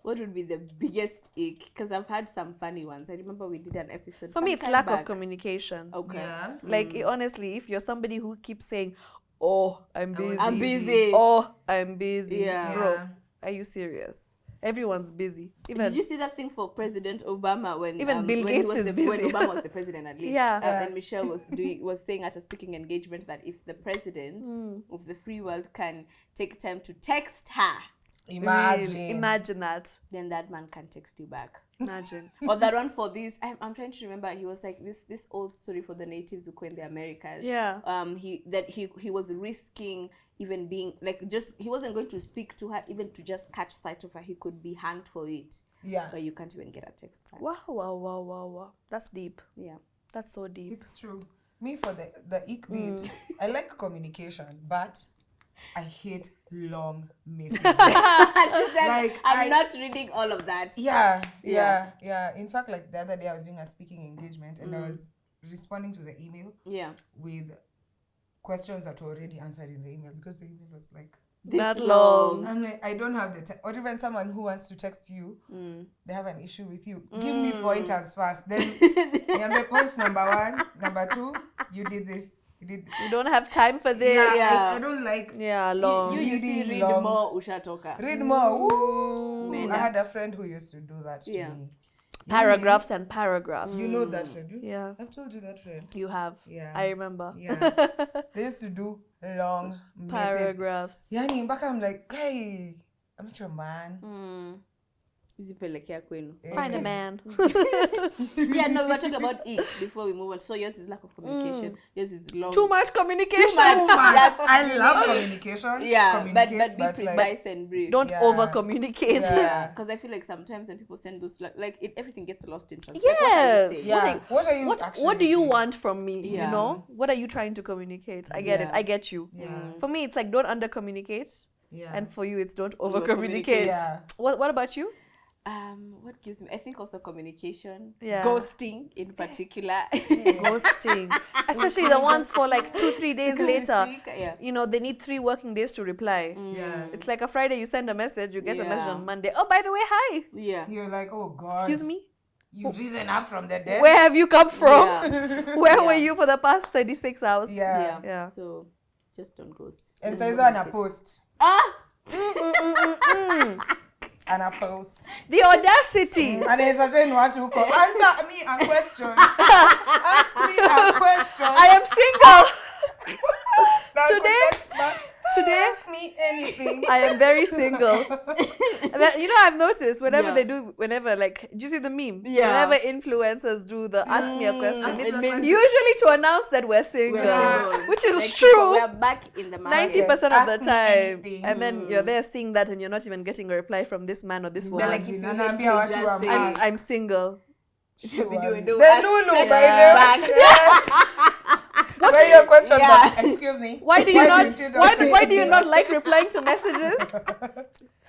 Speaker 1: What would be the biggest ick? Because I've had some funny ones. I remember we did an episode.
Speaker 2: For me, it's
Speaker 1: sometime
Speaker 2: lack of
Speaker 1: back.
Speaker 2: communication.
Speaker 1: Okay.
Speaker 3: Yeah.
Speaker 2: Like, honestly, if you're somebody who keeps saying, oh, I'm busy.
Speaker 1: I'm busy.
Speaker 2: Oh, I'm busy.
Speaker 1: Yeah.
Speaker 2: Bro,
Speaker 3: Yeah.
Speaker 2: are you serious? Everyone's busy.
Speaker 1: Did
Speaker 2: Even
Speaker 1: you see that thing for President Obama when
Speaker 2: Even Bill
Speaker 1: when he
Speaker 2: Gates
Speaker 1: was
Speaker 2: is
Speaker 1: the,
Speaker 2: busy.
Speaker 1: when Obama was the president at least?
Speaker 2: Yeah.
Speaker 1: And Michelle was saying at a speaking engagement that if the president of the free world can take time to text her,
Speaker 2: imagine that.
Speaker 1: then that man can text you back.
Speaker 2: Imagine.
Speaker 1: Or that one for this, I'm trying to remember. He was like this old story for the natives who were in the Americas.
Speaker 2: Yeah.
Speaker 1: He was risking even being like he wasn't going to speak to her even to just catch sight of her. He could be hanged for it.
Speaker 3: Yeah.
Speaker 1: But you can't even get a text back.
Speaker 2: Wow. That's deep.
Speaker 1: Yeah.
Speaker 2: That's so deep.
Speaker 3: It's true. Me for the ick bit, I like communication, but I hate long messages.
Speaker 1: She said,
Speaker 3: Like,
Speaker 1: I'm not reading all of that.
Speaker 3: Yeah. In fact, like the other day, I was doing a speaking engagement and I was responding to the email
Speaker 1: Yeah.
Speaker 3: with questions that were already answered in the email because the email was like,
Speaker 2: That long.
Speaker 3: I'm like, I don't have the time. Or even someone who wants to text you, they have an issue with you. Give me pointers first. Then, point number 1, number 2, you did this.
Speaker 2: You don't have time for this.
Speaker 3: I don't like
Speaker 2: Long.
Speaker 1: You see,
Speaker 3: Reading
Speaker 1: read
Speaker 3: long.
Speaker 1: more, ushatoka.
Speaker 3: read more. Ooh.
Speaker 1: Menda.
Speaker 3: I had a friend who used to do that to
Speaker 1: Yeah.
Speaker 3: me.
Speaker 2: Paragraphs and paragraphs.
Speaker 3: You know that friend?
Speaker 2: Yeah.
Speaker 3: I've told you that friend.
Speaker 2: You have.
Speaker 3: Yeah.
Speaker 2: I remember.
Speaker 3: Yeah. They used to do long messages.
Speaker 2: Paragraphs.
Speaker 3: Yani, mpaka I'm like, hey, I'm not your man.
Speaker 2: Find a man.
Speaker 1: Yeah, no, we were talking about it before we move on. So yours is lack of communication. Yours is long.
Speaker 2: Too much communication.
Speaker 1: Too much. Yes.
Speaker 3: I love communication.
Speaker 1: Yeah, but
Speaker 3: Communicate,
Speaker 1: be precise
Speaker 3: like,
Speaker 1: and brief.
Speaker 2: Don't over communicate.
Speaker 3: Yeah.
Speaker 1: Because I feel like sometimes when people send those, everything gets lost in translation.
Speaker 2: Yes.
Speaker 3: Yeah. What are you
Speaker 2: What do you
Speaker 3: saying?
Speaker 2: want from me?
Speaker 1: Yeah.
Speaker 2: You know? What are you trying to communicate? I get it. I get you.
Speaker 3: Yeah.
Speaker 2: For me, it's like don't under communicate.
Speaker 3: Yeah.
Speaker 2: And for you, it's don't over communicate.
Speaker 3: Yeah.
Speaker 2: What about you?
Speaker 1: What gives me? I think also communication.
Speaker 2: Yeah.
Speaker 1: Ghosting in particular.
Speaker 2: Ghosting. Especially the ones for like 2-3 days later.
Speaker 1: Yeah.
Speaker 2: You know, they need 3 working days to reply.
Speaker 3: Yeah.
Speaker 2: It's like a Friday, you send a message, you get a message
Speaker 1: Yeah.
Speaker 2: on Monday. Oh, by the way, hi.
Speaker 1: Yeah.
Speaker 3: You're like, oh God.
Speaker 2: Excuse me?
Speaker 3: You've risen up from the dead.
Speaker 2: Where have you come from?
Speaker 1: Yeah.
Speaker 2: Where were you for the past 36 hours?
Speaker 3: Yeah.
Speaker 2: Yeah.
Speaker 1: So just don't ghost.
Speaker 3: And
Speaker 1: Just
Speaker 3: so on a
Speaker 1: communicate.
Speaker 3: post.
Speaker 1: Ah!
Speaker 3: And a post.
Speaker 2: The audacity.
Speaker 3: And entertain what you call. Answer me a question. Ask me a question.
Speaker 2: I am single.
Speaker 3: Now
Speaker 2: Today-
Speaker 3: text back,
Speaker 2: Today,
Speaker 3: ask me anything.
Speaker 2: I am very single. And then, you know, I've noticed whenever like, do you see the meme?
Speaker 1: Yeah.
Speaker 2: Whenever influencers do the ask me a question,
Speaker 1: Ask
Speaker 2: it's
Speaker 1: me a question.
Speaker 2: usually to announce that we're single,
Speaker 1: single.
Speaker 2: which is
Speaker 1: Like,
Speaker 2: true.
Speaker 1: We're back in the market.
Speaker 2: 90% of the
Speaker 3: Ask me
Speaker 2: time.
Speaker 3: anything.
Speaker 2: And then you're there seeing that and you're not even getting a reply from this man or this
Speaker 1: They're
Speaker 2: woman.
Speaker 1: like, if you
Speaker 3: Imagine,
Speaker 1: hate me,
Speaker 3: Anambia, what
Speaker 1: just
Speaker 3: you are
Speaker 1: say
Speaker 3: mad.
Speaker 2: I'm single.
Speaker 1: Should be
Speaker 3: Surely.
Speaker 1: doing the
Speaker 3: Delulu, by
Speaker 1: back.
Speaker 3: the way. Where your question,
Speaker 1: Yeah.
Speaker 3: but excuse me.
Speaker 2: Why do you not?
Speaker 3: didn't
Speaker 2: Why do you not like replying to messages?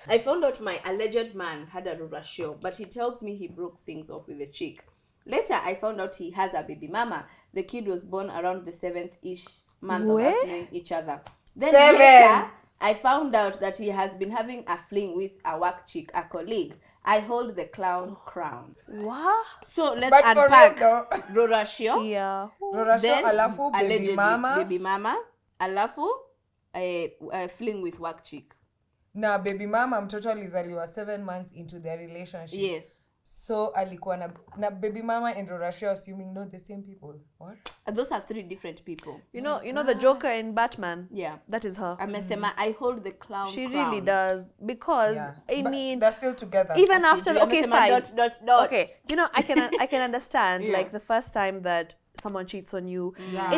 Speaker 1: I found out my alleged man had a Ruracio, but he tells me he broke things off with a chick. Later, I found out he has a baby mama. The kid was born around the 7th-ish month of us knowing each other. Then
Speaker 3: 7.
Speaker 1: later, I found out that he has been having a fling with a work chick, a colleague. I hold the clown crown.
Speaker 2: What?
Speaker 1: So let's
Speaker 3: But for
Speaker 1: unpack
Speaker 3: real
Speaker 1: Ruracio.
Speaker 2: Yeah.
Speaker 3: Ruracio,
Speaker 1: Then
Speaker 3: alafu,
Speaker 1: allegedly,
Speaker 3: baby mama.
Speaker 1: alafu a fling with work chick.
Speaker 3: Na baby mama mtoto alizaliwa 7 months into their relationship.
Speaker 1: Yes.
Speaker 3: So alikuwa na baby mama and Ruracio, assuming not the same people. What?
Speaker 1: Those are 3 different people.
Speaker 2: You know the Joker in Batman?
Speaker 1: Yeah.
Speaker 2: That is her.
Speaker 1: Amesema, I hold the clown
Speaker 2: She
Speaker 1: crown.
Speaker 2: really does. Because, I
Speaker 3: But
Speaker 2: mean,
Speaker 3: they're still together.
Speaker 2: even after, okay,
Speaker 1: Amesema,
Speaker 2: fine.
Speaker 1: Dot.
Speaker 2: Okay, you know, I can understand,
Speaker 1: Yeah.
Speaker 2: like, the first time that someone cheats on you.
Speaker 3: Yeah.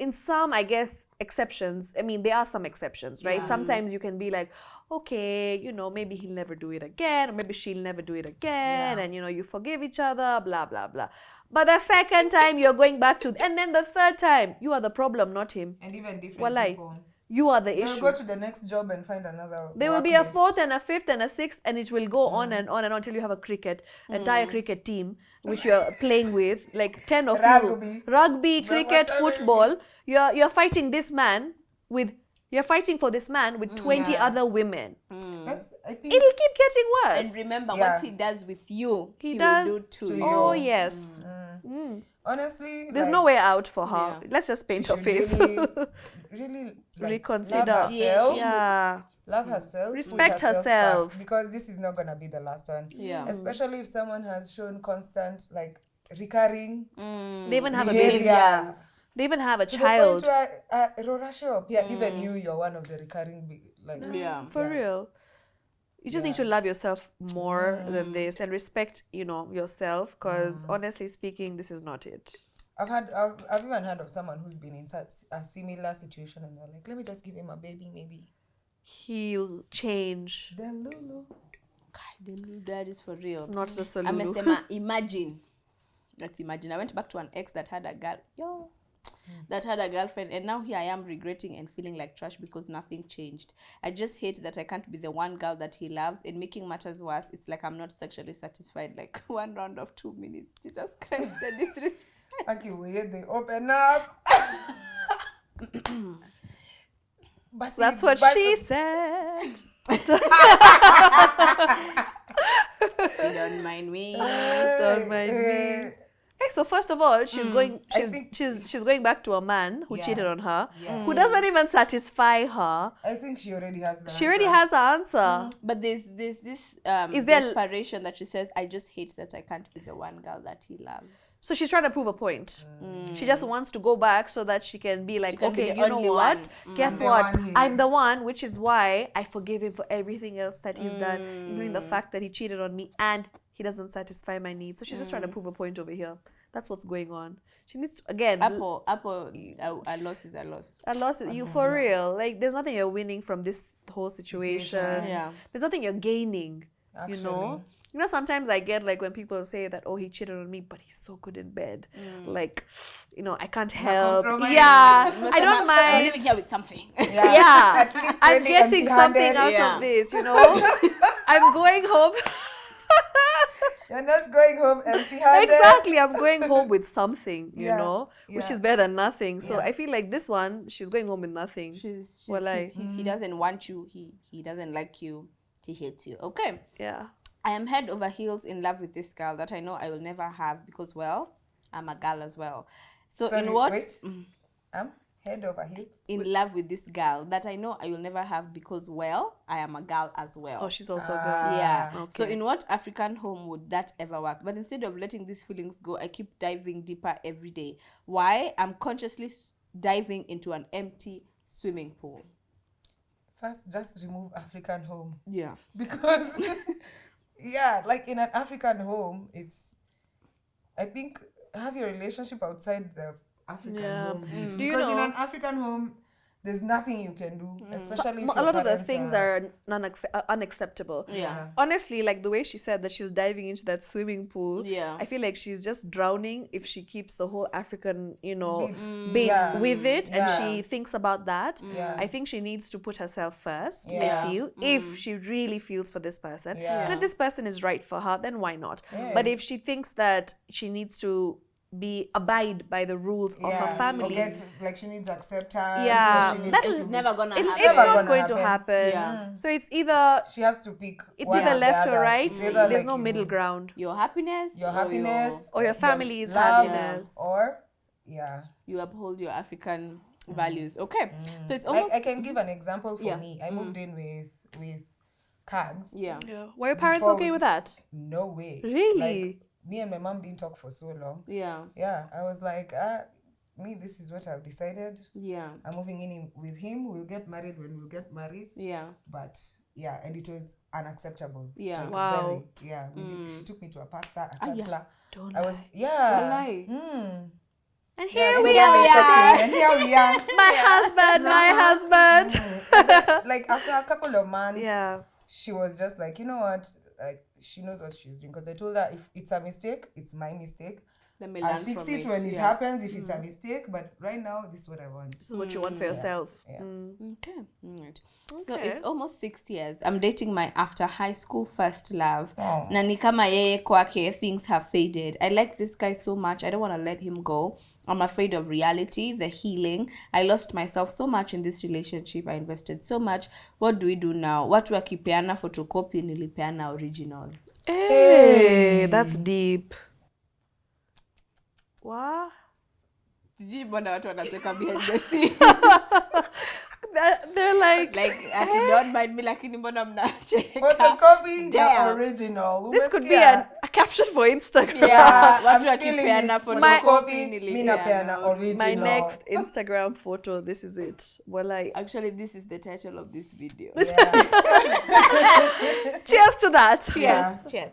Speaker 2: In some, I guess, exceptions. I mean, there are some exceptions, right?
Speaker 3: Yeah.
Speaker 2: Sometimes you can be like, okay, you know, maybe he'll never do it again, or maybe she'll never do it again,
Speaker 3: Yeah.
Speaker 2: and, you know, you forgive each other, blah, blah, blah. But the second time, you're going back to, and then the third time, you are the problem, not him.
Speaker 3: And even different
Speaker 2: Walai.
Speaker 3: people.
Speaker 2: You are the
Speaker 3: They'll
Speaker 2: to
Speaker 3: go to the next job and find another.
Speaker 2: There will be a
Speaker 3: workmate.
Speaker 2: 4th and a 5th and a 6th, and it will go on and on and on until you have a entire cricket team which you're playing with, like 10 of
Speaker 3: Rugby.
Speaker 2: you. Rugby, cricket,
Speaker 3: whatever.
Speaker 2: football. You're fighting this man with. You're fighting for this man with 20
Speaker 3: Yeah.
Speaker 2: other women.
Speaker 3: That's, I think.
Speaker 2: It'll keep getting worse.
Speaker 1: And remember,
Speaker 3: Yeah.
Speaker 1: what he does with you,
Speaker 2: He
Speaker 1: will
Speaker 2: does
Speaker 1: do to
Speaker 3: to
Speaker 1: you.
Speaker 2: Oh
Speaker 3: you.
Speaker 2: yes.
Speaker 3: Honestly,
Speaker 2: There's
Speaker 3: like,
Speaker 2: no way out for her.
Speaker 1: Yeah.
Speaker 2: Let's just paint
Speaker 3: she
Speaker 2: her
Speaker 3: should
Speaker 2: face.
Speaker 3: really like,
Speaker 2: Reconsider.
Speaker 3: love herself.
Speaker 2: Yeah.
Speaker 3: Love herself.
Speaker 2: Respect
Speaker 3: put
Speaker 2: herself.
Speaker 3: first, because this is not gonna be the last one.
Speaker 1: Yeah.
Speaker 3: Especially if someone has shown constant, like, recurring
Speaker 2: They even have a baby.
Speaker 3: behavior.
Speaker 2: They even have a
Speaker 3: To
Speaker 2: child.
Speaker 3: the point where, Ruracio, yeah, even you're one of the recurring,
Speaker 1: Yeah.
Speaker 2: For real. You just need to love yourself more than this and respect, you know, yourself, because honestly speaking, this is not it.
Speaker 3: I've even heard of someone who's been in such a similar situation and they're like, let me just give him a baby, maybe.
Speaker 2: He'll change.
Speaker 3: Delulu.
Speaker 1: That is for real.
Speaker 2: It's not the solulu.
Speaker 1: Amesema, imagine. Let's imagine. I went back to an ex that had a that had a girlfriend, and now here I am regretting and feeling like trash because nothing changed. I just hate that I can't be the one girl that he loves, and making matters worse, it's like I'm not sexually satisfied. Like 1 round of 2 minutes. Jesus Christ, the disrespect.
Speaker 3: Okay, wait, they open up. But see,
Speaker 2: That's what
Speaker 3: but-
Speaker 2: she said.
Speaker 1: Don't mind me.
Speaker 2: Don't mind me. Okay, so first of all, she's going.
Speaker 3: I think-
Speaker 2: She's going back to a man who
Speaker 3: Yeah.
Speaker 2: cheated on her,
Speaker 3: Yeah.
Speaker 2: who doesn't even satisfy her.
Speaker 3: I think she already has the
Speaker 2: She already
Speaker 3: answer.
Speaker 2: has her answer.
Speaker 1: But there's this
Speaker 2: Is there-
Speaker 1: desperation that she says, I just hate that I can't be the one girl that he loves.
Speaker 2: So she's trying to prove a point. She just wants to go back so that she can be like, okay, you know what? Guess what? I'm the one, which is why I forgive him for everything else that he's done, including the fact that he cheated on me and he doesn't satisfy my needs. So she's just trying to prove a point over here. That's what's going on. She needs to, again... a loss is a loss. A loss, you for real. Like, there's nothing you're winning from this whole situation. Yeah. There's nothing you're gaining, you know? You know, sometimes I get like when people say that, oh, he cheated on me, but he's so good in bed. Like, you know, I can't help. Yeah, I don't mind. I'm living here with something. Yeah. I'm getting something out of this, you know? I'm going home.
Speaker 3: You're not going home empty-handed.
Speaker 2: Exactly, I'm going home with something, you know, which is better than nothing. So I feel like this one, she's going home with nothing.
Speaker 1: He doesn't want you. He doesn't like you. He hates you. Okay.
Speaker 2: Yeah.
Speaker 1: I am head over heels in love with this girl that I know I will never have because, well, I'm a girl as well. So
Speaker 3: sorry,
Speaker 1: in what?
Speaker 3: Wait. I'm head over heels?
Speaker 1: In love with this girl that I know I will never have because, well, I am a girl as well.
Speaker 2: Oh, she's also a girl.
Speaker 1: Yeah. Okay. So in what African home would that ever work? But instead of letting these feelings go, I keep diving deeper every day. Why? I'm consciously diving into an empty swimming pool.
Speaker 3: First, just remove African home.
Speaker 1: Yeah.
Speaker 3: Because... yeah, like in an African home, it's, I think, have your relationship outside the African home.
Speaker 2: Do you
Speaker 3: because
Speaker 2: know,
Speaker 3: in an African home, there's nothing you can do, especially if
Speaker 2: a lot of the things are unacceptable.
Speaker 1: Yeah.
Speaker 2: Honestly, like the way she said that she's diving into that swimming pool,
Speaker 1: yeah.
Speaker 2: I feel like she's just drowning if she keeps the whole African, you know, bit with it and she thinks about that. I think she needs to put herself first, I feel, if she really feels for this person. And if this person is right for her, then why not? But if she thinks that she needs to abide by the rules of her family.
Speaker 3: Like she needs acceptance.
Speaker 2: Yeah,
Speaker 3: that
Speaker 1: is never gonna happen.
Speaker 2: It's not going to happen.
Speaker 1: Yeah.
Speaker 2: So it's either
Speaker 3: she has to pick.
Speaker 2: It's either left or right. There's no middle ground.
Speaker 1: Your happiness,
Speaker 2: or your family's happiness,
Speaker 3: or
Speaker 1: you uphold your African values. Okay, so it's almost.
Speaker 3: I can give an example for me. I moved in with Kags.
Speaker 1: Yeah.
Speaker 2: Were your parents okay with that?
Speaker 3: No way.
Speaker 2: Really?
Speaker 3: Like, me and my mom didn't talk for so long.
Speaker 1: Yeah.
Speaker 3: Yeah. I was like, me, this is what I've decided.
Speaker 1: Yeah.
Speaker 3: I'm moving in with him. We'll get married when we'll get married.
Speaker 1: Yeah.
Speaker 3: But and it was unacceptable.
Speaker 2: Yeah.
Speaker 3: Like,
Speaker 2: wow.
Speaker 3: She took me to a pastor, a counselor.
Speaker 2: Don't
Speaker 3: I was
Speaker 2: lie.
Speaker 1: And here we are.
Speaker 3: And here we are.
Speaker 2: My husband.
Speaker 3: Like after a couple of months,
Speaker 2: she
Speaker 3: was just like, you know what? Like she knows what she's doing. Because I told her if it's a mistake, it's my mistake. I'll fix it when it happens if it's a mistake. But right now, this is what I want.
Speaker 2: This is what you want for yourself.
Speaker 3: Yeah.
Speaker 1: Okay. Right. So it's almost 6 years. I'm dating my after high school first love. Na ni kama yeye kwake, things have faded. I like this guy so much. I don't want to let him go. I'm afraid of reality, the healing. I lost myself so much in this relationship. I invested so much. What do we do now? Watu wakipeana photocopy nilipeana original.
Speaker 2: Hey, that's deep. What?
Speaker 1: Sijui mbona watu wanacheka behind the scenes.
Speaker 2: They're like
Speaker 1: don't mind me lakini mbona mnacheka.
Speaker 3: Photocopy the original.
Speaker 2: This could be a caption for Instagram.
Speaker 1: Yeah, watu wakipeana photocopy nilipeana
Speaker 3: original.
Speaker 2: My next Instagram photo, this is it.
Speaker 1: Actually, this is the title of this video.
Speaker 2: Cheers to that.
Speaker 1: Cheers.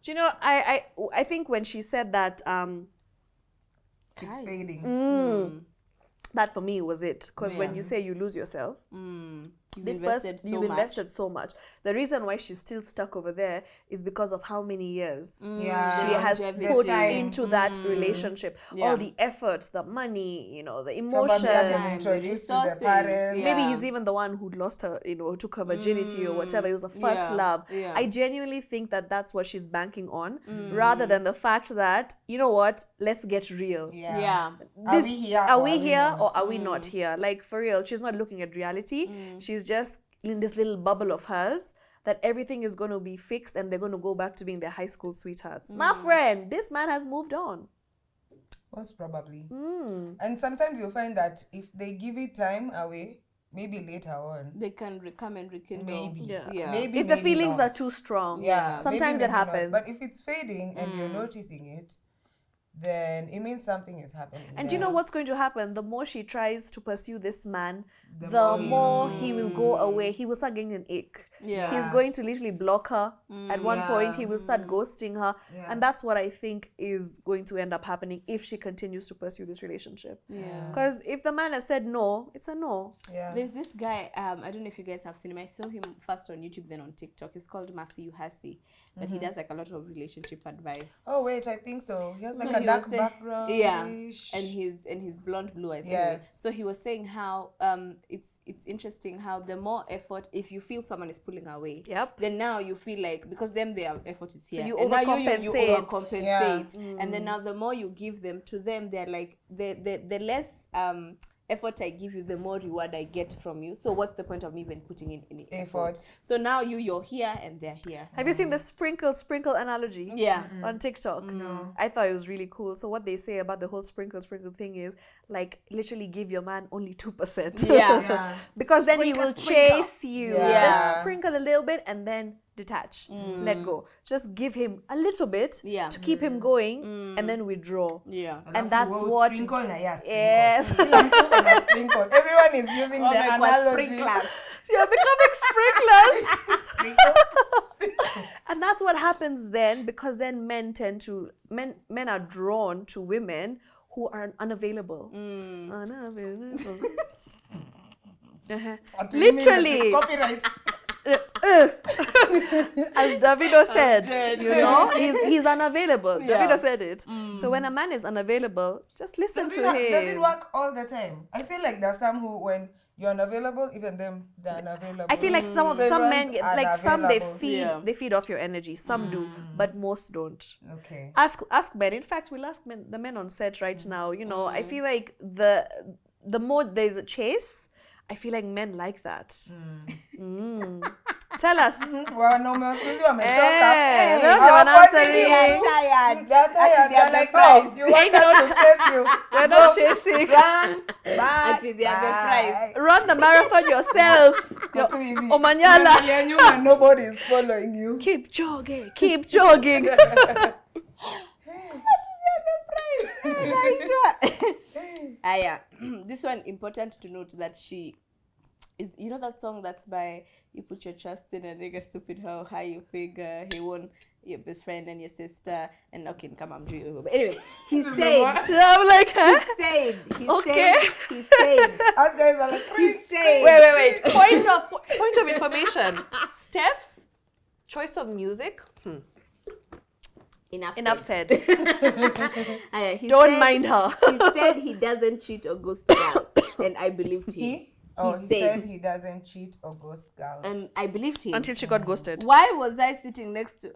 Speaker 2: Do you know, I think when she said that
Speaker 3: it's fading.
Speaker 2: That for me was it. Because when you say you lose yourself, you've invested so much. The reason why she's still stuck over there is because of how many years she has put into that relationship. All the efforts, the money, you know, the emotions.
Speaker 3: Introduced to the parents.
Speaker 2: Maybe he's even the one who lost her, you know, took her virginity or whatever. It was the first love. I genuinely think that that's what she's banking on, rather than the fact that, you know what, let's get real. Are we here or are we not here? Like, for real, she's not looking at reality. She's just in this little bubble of hers that everything is going to be fixed and they're going to go back to being their high school sweethearts. My friend, this man has moved on.
Speaker 3: Most probably. And sometimes you'll find that if they give it time away, maybe later on
Speaker 1: they can come and rekindle.
Speaker 3: Maybe
Speaker 2: if the feelings are too strong. Sometimes it happens.
Speaker 3: But if it's fading and you're noticing it, then it means something is happening.
Speaker 2: And you know what's going to happen? The more she tries to pursue this man, the
Speaker 3: more
Speaker 2: more he will go away. He will start getting an ick.
Speaker 1: Yeah.
Speaker 2: He's going to literally block her. At one point, he will start ghosting her.
Speaker 3: Yeah.
Speaker 2: And that's what I think is going to end up happening if she continues to pursue this relationship. Because if the man has said no, it's a no.
Speaker 3: Yeah.
Speaker 1: There's this guy, I don't know if you guys have seen him. I saw him first on YouTube, then on TikTok. He's called Matthew Hussey. But he does like a lot of relationship advice.
Speaker 3: Oh wait, I think so. He has like
Speaker 1: So
Speaker 3: a
Speaker 1: he
Speaker 3: dark
Speaker 1: was saying-
Speaker 3: background.
Speaker 1: Yeah, and he's blonde blue eyes.
Speaker 3: Yes.
Speaker 1: Anyway. So he was saying how it's interesting how the more effort, if you feel someone is pulling away,
Speaker 2: Yep.
Speaker 1: then now you feel like, because then their effort is here,
Speaker 2: you
Speaker 1: and now you
Speaker 2: overcompensate.
Speaker 1: overcompensate, and then now the more you give them, to them they're like the less effort I give you, the more reward I get from you. So what's the point of me even putting in any effort? So now you're here and they're here.
Speaker 2: Have you seen the sprinkle analogy?
Speaker 1: Yeah.
Speaker 2: On TikTok?
Speaker 3: No.
Speaker 2: I thought it was really cool. So what they say about the whole sprinkle thing is like literally give your man only 2%.
Speaker 3: Yeah.
Speaker 2: Because then he will chase you.
Speaker 3: Yeah.
Speaker 2: Just sprinkle a little bit and then detach. Let go. Just give him a little bit to keep him going and then withdraw.
Speaker 1: Yeah.
Speaker 2: And that's what
Speaker 3: Sprinkle na, yeah, sprinkle.
Speaker 2: yes.
Speaker 3: Sprinkle. Everyone is using the analogy.
Speaker 2: You're becoming sprinklers. And that's what happens then, because then men are drawn to women who are unavoilable. Unavailable. Literally.
Speaker 3: Copyright.
Speaker 2: As Davido said, you know, he's unavailable.
Speaker 1: Yeah.
Speaker 2: Davido said it. So when a man is unavailable, just listen to him.
Speaker 3: Does it work all the time? I feel like there's some who, when you're unavailable, even them, they're unavailable.
Speaker 2: I feel like some men,
Speaker 3: everyone's
Speaker 2: like some
Speaker 3: unavailable.
Speaker 2: they feed off your energy. Some do, but most don't.
Speaker 3: Okay.
Speaker 2: Ask men. In fact, we'll ask the men on set right now. You know, I feel like the more there's a chase, I feel like men like that. Tell us.
Speaker 3: Wanaume siku hizi wamechoka.
Speaker 2: Leo ndio wanaanza
Speaker 1: Tired.
Speaker 3: They're tired. They're like, no, you want us to chase you.
Speaker 2: We're not chasing.
Speaker 3: Run, back,
Speaker 1: Until they are the prize.
Speaker 2: Run the marathon yourself.
Speaker 3: Go to hivi.
Speaker 2: Omanyala.
Speaker 3: Unaangalia nyuma, nobody is following you.
Speaker 2: Keep jogging. Keep jogging.
Speaker 1: This one, important to note that she is, you know that song that's by You Put Your Trust in a Nigga Stupid How High You Figure He Won Your Best Friend and Your Sister, and okay, come on, but anyway, he said,
Speaker 2: I'm like, huh?
Speaker 1: he said,
Speaker 3: Us guys are like,
Speaker 2: Wait. Point of information. Steph's choice of music. Enough said. Don't mind her.
Speaker 1: He said he doesn't cheat or ghost girls, and I believed him.
Speaker 3: He said he doesn't cheat or ghost girls.
Speaker 1: And I believed him.
Speaker 2: Until she got ghosted.
Speaker 1: Why was I sitting next to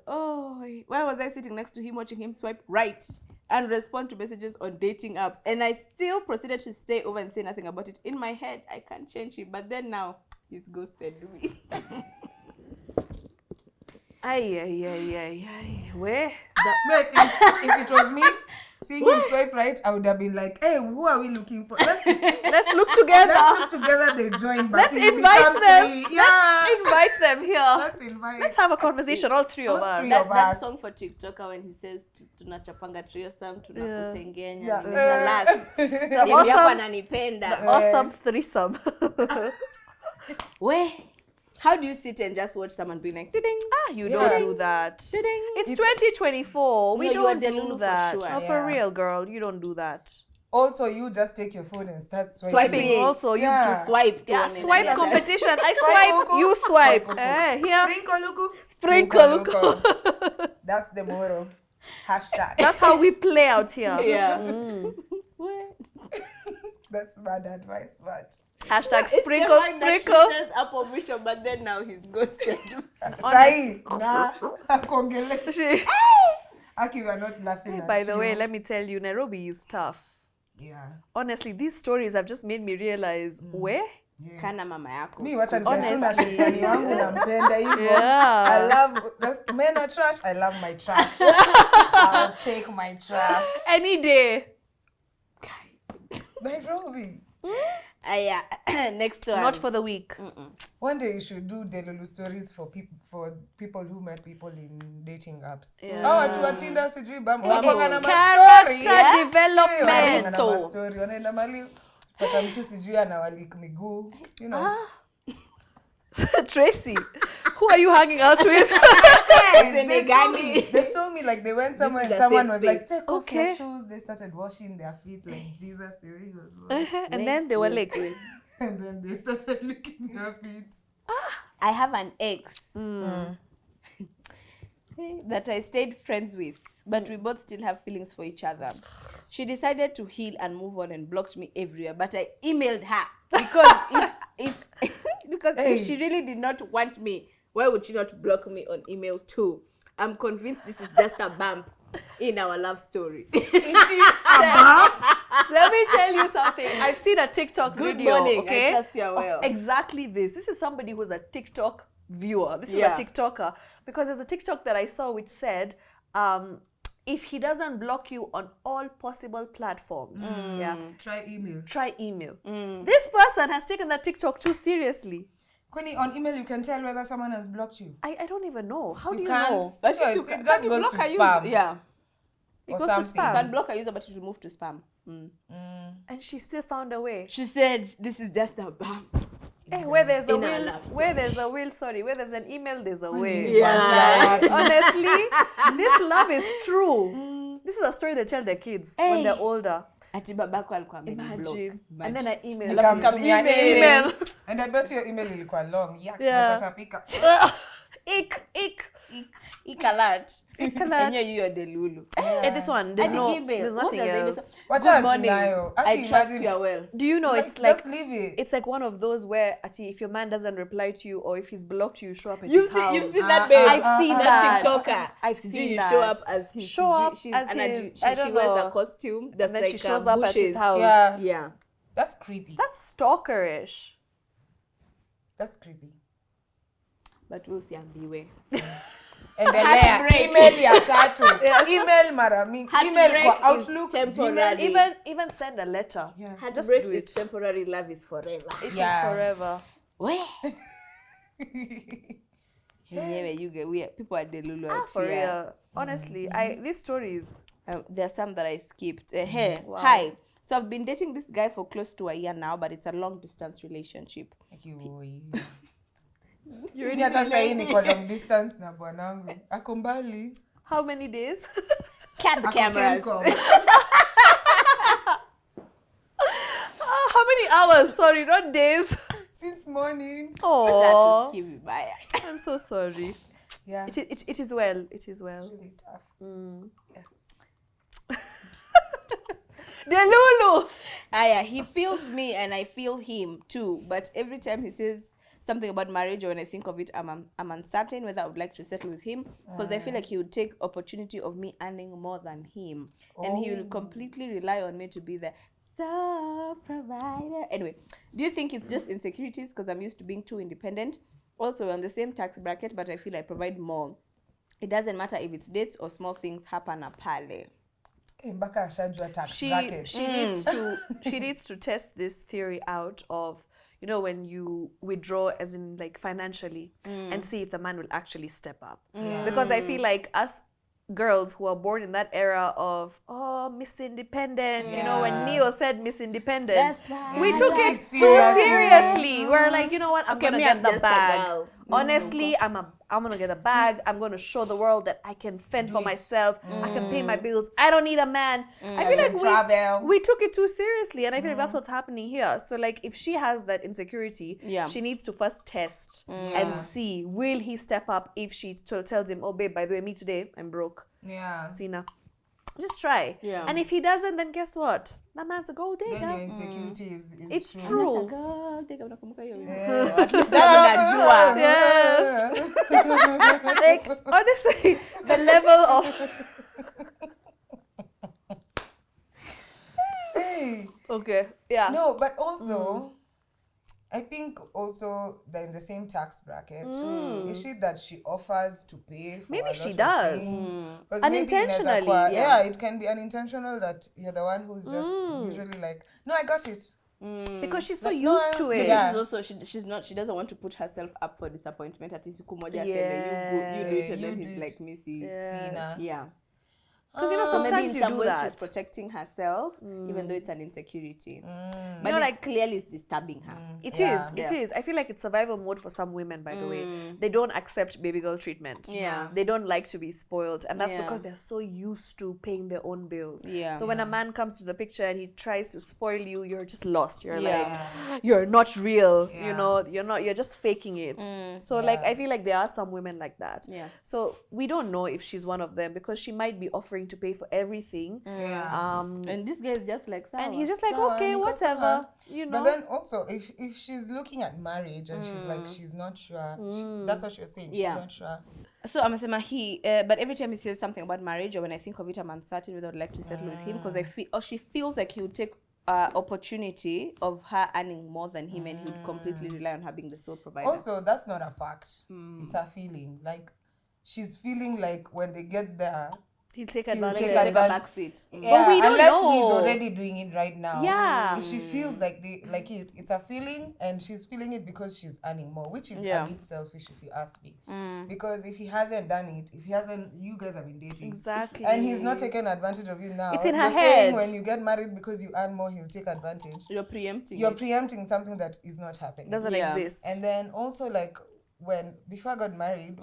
Speaker 1: him, watching him swipe right and respond to messages on dating apps, and I still proceeded to stay over and say nothing about it? In my head, I can't change him, but then now he's ghosted me.
Speaker 2: Where?
Speaker 3: Wait, if it was me seeing him swipe right, I would have been like, hey, who are we looking for? Let's
Speaker 2: look together.
Speaker 3: look together. They join.
Speaker 2: Let's
Speaker 3: Basi,
Speaker 2: invite
Speaker 3: become
Speaker 2: them.
Speaker 3: three. Yeah.
Speaker 2: Invite them here.
Speaker 3: Let's invite.
Speaker 2: Let's have a conversation, all three of us.
Speaker 1: That song for TikToker when he says tunachapanga triosam, tunakusengenya,
Speaker 2: The
Speaker 1: yako
Speaker 2: awesome,
Speaker 1: ananipenda.
Speaker 2: awesome threesome.
Speaker 1: Where? How do you sit and just watch someone being like, ding?
Speaker 2: You don't do that.
Speaker 1: Ding.
Speaker 2: It's 2024. We
Speaker 1: No, you are
Speaker 2: don't
Speaker 1: Delulu
Speaker 2: do
Speaker 1: for
Speaker 2: that.
Speaker 1: sure.
Speaker 2: No, for real, girl. You don't do that.
Speaker 3: Also, you just take your phone and start swiping.
Speaker 1: Swiping.
Speaker 2: Also, you
Speaker 1: Swipe.
Speaker 2: yeah,
Speaker 1: to
Speaker 2: swipe
Speaker 1: another.
Speaker 2: competition. I
Speaker 3: Swipe,
Speaker 2: swipe,
Speaker 3: Uku.
Speaker 2: you swipe.
Speaker 3: Swipe,
Speaker 2: Here,
Speaker 3: Sprinkle,
Speaker 2: sprinkle.
Speaker 3: Uku. That's the motto. Hashtag.
Speaker 2: That's how we play out here.
Speaker 1: Yeah.
Speaker 2: Mm.
Speaker 3: That's bad advice, but
Speaker 2: Hashtag
Speaker 1: It's
Speaker 2: sprinkle,
Speaker 1: the fact that
Speaker 2: sprinkle.
Speaker 1: She says Apple Bishop, but then now he's ghosted.
Speaker 3: Sahi, na akongele. Aki, we are not laughing at
Speaker 2: By
Speaker 3: you.
Speaker 2: the way, let me tell you, Nairobi is tough.
Speaker 3: Yeah.
Speaker 2: Honestly, these stories have just made me realize where.
Speaker 3: Yeah.
Speaker 1: Kana mama yako.
Speaker 3: Mi wacha nikae tu na
Speaker 2: Honestly.
Speaker 3: shetani wangu nampenda hivyo.
Speaker 2: Yeah.
Speaker 3: I love men are trash. I love my trash. I'll take my trash.
Speaker 2: Any day.
Speaker 3: Nairobi.
Speaker 1: Next one.
Speaker 2: Not for the week.
Speaker 3: One day you should do Delulu stories for people who met people in dating apps. Watu wa Tinder sijui wapanga na story.
Speaker 2: Character development.
Speaker 3: Story wanaenda mali pata mtu sijui anawalik miguu, you know.
Speaker 2: Tracy, who are you hanging out with?
Speaker 3: They told me like they went somewhere and someone was like, take off your shoes. They started washing their feet like Jesus the way he was washing.
Speaker 2: And then they were like,
Speaker 3: and then they started licking their feet.
Speaker 1: I have an ex that I stayed friends with, but we both still have feelings for each other. She decided to heal and move on and blocked me everywhere, but I emailed her because if she really did not want me, why would she not block me on email too? I'm convinced this is just a bump in our love story.
Speaker 3: Is this a bump?
Speaker 2: let me tell you something. I've seen a TikTok
Speaker 1: Good
Speaker 2: video,
Speaker 1: morning,
Speaker 2: okay,
Speaker 1: I trust you're well.
Speaker 2: of exactly this. This is somebody who's a TikTok viewer. This is a TikToker. Because there's a TikTok that I saw which said, if he doesn't block you on all possible platforms,
Speaker 3: Try email.
Speaker 2: try email. This person has taken that TikTok too seriously.
Speaker 3: Queenie, on email you can tell whether someone has blocked you.
Speaker 2: I don't even know. How do you
Speaker 3: can't.
Speaker 2: know?
Speaker 1: But
Speaker 3: Yeah,
Speaker 1: if
Speaker 3: it just goes to spam.
Speaker 2: It
Speaker 3: or
Speaker 2: goes to
Speaker 3: something.
Speaker 1: You
Speaker 2: spam.
Speaker 1: can block a user, but it will move to spam.
Speaker 2: And she still found a way.
Speaker 1: She said, this is just a bump.
Speaker 2: Where there's a
Speaker 1: In our
Speaker 2: will,
Speaker 1: love story.
Speaker 2: where there's a will, where there's an email, there's a way.
Speaker 1: Yeah.
Speaker 2: Honestly, this love is true. This is a story they tell their kids when they're older.
Speaker 1: Ati babako alikuwa
Speaker 2: Imagine. And then I email.
Speaker 3: Nikamtumia
Speaker 2: email.
Speaker 3: And I bet your email ilikuwa long.
Speaker 2: Yeah.
Speaker 3: Nazatapika.
Speaker 1: Ikalat.
Speaker 2: Ikalat.
Speaker 1: And you are Delulu.
Speaker 2: Hey, this one, there's
Speaker 1: And
Speaker 2: no,
Speaker 1: email.
Speaker 2: there's
Speaker 1: What
Speaker 2: nothing
Speaker 1: does it
Speaker 2: else.
Speaker 1: mean?
Speaker 3: What
Speaker 1: Good
Speaker 3: are
Speaker 1: morning.
Speaker 3: denial?
Speaker 1: I
Speaker 3: Actually,
Speaker 1: trust
Speaker 3: imagine-
Speaker 1: you are well.
Speaker 2: Do you know it's like
Speaker 3: just leave it.
Speaker 2: it's like one of those where if your man doesn't reply to you or if he's blocked you, show up at
Speaker 1: You've
Speaker 2: his house.
Speaker 1: seen that, babe.
Speaker 2: I've seen that.
Speaker 1: TikToker.
Speaker 2: I've
Speaker 1: Do
Speaker 2: seen
Speaker 1: you
Speaker 2: that.
Speaker 1: show up as his
Speaker 2: Show up
Speaker 1: she's
Speaker 2: as
Speaker 1: an
Speaker 2: his-
Speaker 1: she
Speaker 2: I don't
Speaker 1: wears
Speaker 2: know.
Speaker 1: a costume that's
Speaker 2: And then
Speaker 1: like
Speaker 2: she shows up at his
Speaker 1: bushes.
Speaker 2: house.
Speaker 3: Yeah.
Speaker 1: Yeah.
Speaker 3: That's creepy.
Speaker 2: That's stalkerish.
Speaker 3: That's creepy.
Speaker 1: But we'll see and beware.
Speaker 3: Endelea.
Speaker 1: Heartbreak.
Speaker 3: Email ya tatu. Email mara mingi. Email
Speaker 1: Heartbreak
Speaker 3: kwa
Speaker 1: is
Speaker 3: Outlook.
Speaker 1: temporary.
Speaker 2: Even send a letter.
Speaker 3: Yeah.
Speaker 2: Just
Speaker 1: Heartbreak
Speaker 2: do
Speaker 1: is
Speaker 2: it.
Speaker 1: temporary, love is forever.
Speaker 2: It is
Speaker 3: Yeah.
Speaker 2: forever.
Speaker 1: Where? People are Delulu out
Speaker 2: For
Speaker 1: here.
Speaker 2: real. Honestly, these stories.
Speaker 1: There are some that I skipped. Hey,
Speaker 2: Wow.
Speaker 1: hi. So I've been dating this guy for close to a year now, but it's a long distance relationship.
Speaker 2: You
Speaker 3: Mimi hata sahi niko long distance na bwanangu. Ako mbali.
Speaker 2: How many days?
Speaker 1: Cat the
Speaker 3: Ako
Speaker 1: cameras.
Speaker 3: Kencom.
Speaker 2: How many hours? Sorry, not days.
Speaker 3: Since morning.
Speaker 2: Oh,
Speaker 1: Bye.
Speaker 2: I'm so sorry.
Speaker 3: Yeah.
Speaker 2: It is well. It is well.
Speaker 3: Really tough.
Speaker 2: Delulu.
Speaker 1: He feels me and I feel him too. But every time he says something about marriage, or when I think of it, I'm uncertain whether I would like to settle with him, because I feel like he would take opportunity of me earning more than him, and he will completely rely on me to be the sole provider. Anyway, do you think it's just insecurities because I'm used to being too independent? Also, we're on the same tax bracket, but I feel I provide more. It doesn't matter if it's dates or small things happen pale.
Speaker 3: Mpaka ashajua tax
Speaker 2: She
Speaker 3: bracket.
Speaker 2: needs to test this theory out of, you know, when you withdraw as in like financially and see if the man will actually step up. Because I feel like us girls who are born in that era of Miss Independent, you know, when Neo said Miss Independent,
Speaker 1: That's right.
Speaker 2: we took it too seriously. We're like, you know what, I'm gonna
Speaker 1: me,
Speaker 2: get
Speaker 1: I'm
Speaker 2: the
Speaker 1: just a
Speaker 2: bag.
Speaker 1: girl.
Speaker 2: Honestly, I'm gonna get the bag. I'm gonna show the world that I can fend for myself. I can pay my bills. I don't need a man. I feel like
Speaker 3: travel.
Speaker 2: we took it too seriously, and I feel like that's what's happening here. So like, if she has that insecurity, she needs to first test and see, will he step up if she tells him, oh babe, by the way, me today, I'm broke.
Speaker 3: Yeah.
Speaker 2: Sina. Just try.
Speaker 1: Yeah.
Speaker 2: And if he doesn't, then guess what? That man's a gold digger.
Speaker 3: Then your insecurity is
Speaker 2: It's
Speaker 3: true.
Speaker 2: true.
Speaker 3: Yeah.
Speaker 2: Yes. Like, honestly, the level of
Speaker 3: Hey.
Speaker 2: okay, yeah.
Speaker 3: No, but also, I think also they're in the same tax bracket. Is it that she offers to pay for
Speaker 2: Maybe
Speaker 3: a
Speaker 2: she
Speaker 3: lot
Speaker 2: does.
Speaker 3: of things? 'Cause
Speaker 2: Unintentionally,
Speaker 3: maybe inaweza kuwa-
Speaker 2: yeah.
Speaker 3: it can be unintentional that you're the one who's just usually like, no, I got it.
Speaker 2: Because she's so
Speaker 3: Like,
Speaker 2: used to it.
Speaker 3: Yeah.
Speaker 1: She's also she doesn't want to put herself up for disappointment. At least you do it, and then he's like Missy. Yeah.
Speaker 2: Because you know
Speaker 1: So maybe
Speaker 2: sometimes
Speaker 1: in
Speaker 2: you
Speaker 1: some
Speaker 2: do
Speaker 1: ways
Speaker 2: that.
Speaker 1: she's protecting herself, even though it's an insecurity. But
Speaker 2: You know,
Speaker 1: like clearly it's disturbing her.
Speaker 2: It
Speaker 3: Yeah.
Speaker 2: is. I feel like it's survival mode for some women, by the way. They don't accept baby girl treatment.
Speaker 1: Yeah.
Speaker 2: They don't like to be spoiled. And that's
Speaker 1: Yeah.
Speaker 2: because they're so used to paying their own bills.
Speaker 1: Yeah.
Speaker 2: So when a man comes to the picture and he tries to spoil you, you're just lost. You're
Speaker 1: Yeah.
Speaker 2: like, you're not real.
Speaker 3: Yeah.
Speaker 2: You know, you're just faking it. So like, I feel like there are some women like that.
Speaker 1: Yeah.
Speaker 2: So we don't know if she's one of them because she might be offering to pay for everything.
Speaker 3: Yeah.
Speaker 1: And this guy is just like sour.
Speaker 2: And he's just like,
Speaker 3: So,
Speaker 2: okay,
Speaker 3: and because
Speaker 2: whatever.
Speaker 3: someone-
Speaker 2: You know.
Speaker 3: But then also, if she's looking at marriage and she's like, she's not sure, that's what you're saying. She's not sure.
Speaker 1: So I'm saying but every time he says something about marriage, or when I think of it, I'm uncertain whether I'd like to settle with him, because I feel, or she feels like he would take opportunity of her earning more than him, and he would completely rely on her being the sole provider.
Speaker 3: Also, that's not a fact. It's a feeling. Like, she's feeling like when they get there,
Speaker 2: He'll take
Speaker 3: he'll
Speaker 2: advantage.
Speaker 3: take
Speaker 1: Take a
Speaker 3: advantage.
Speaker 1: back seat.
Speaker 3: Yeah,
Speaker 2: we don't
Speaker 3: unless
Speaker 2: know.
Speaker 3: he's already doing it right now.
Speaker 2: Yeah.
Speaker 3: If she feels like it's a feeling, and she's feeling it because she's earning more, which is
Speaker 1: Yeah.
Speaker 3: a bit selfish if you ask me. Because if he hasn't done it, you guys have been dating.
Speaker 2: Exactly.
Speaker 3: And he's not taking advantage of you now.
Speaker 2: It's in her
Speaker 3: You're saying
Speaker 2: head.
Speaker 3: when you get married because you earn more, he'll take advantage.
Speaker 1: You're preempting.
Speaker 3: You're
Speaker 1: it.
Speaker 3: preempting something that is not happening.
Speaker 2: Doesn't
Speaker 1: Yeah.
Speaker 2: exist.
Speaker 3: And then also, like, before I got married,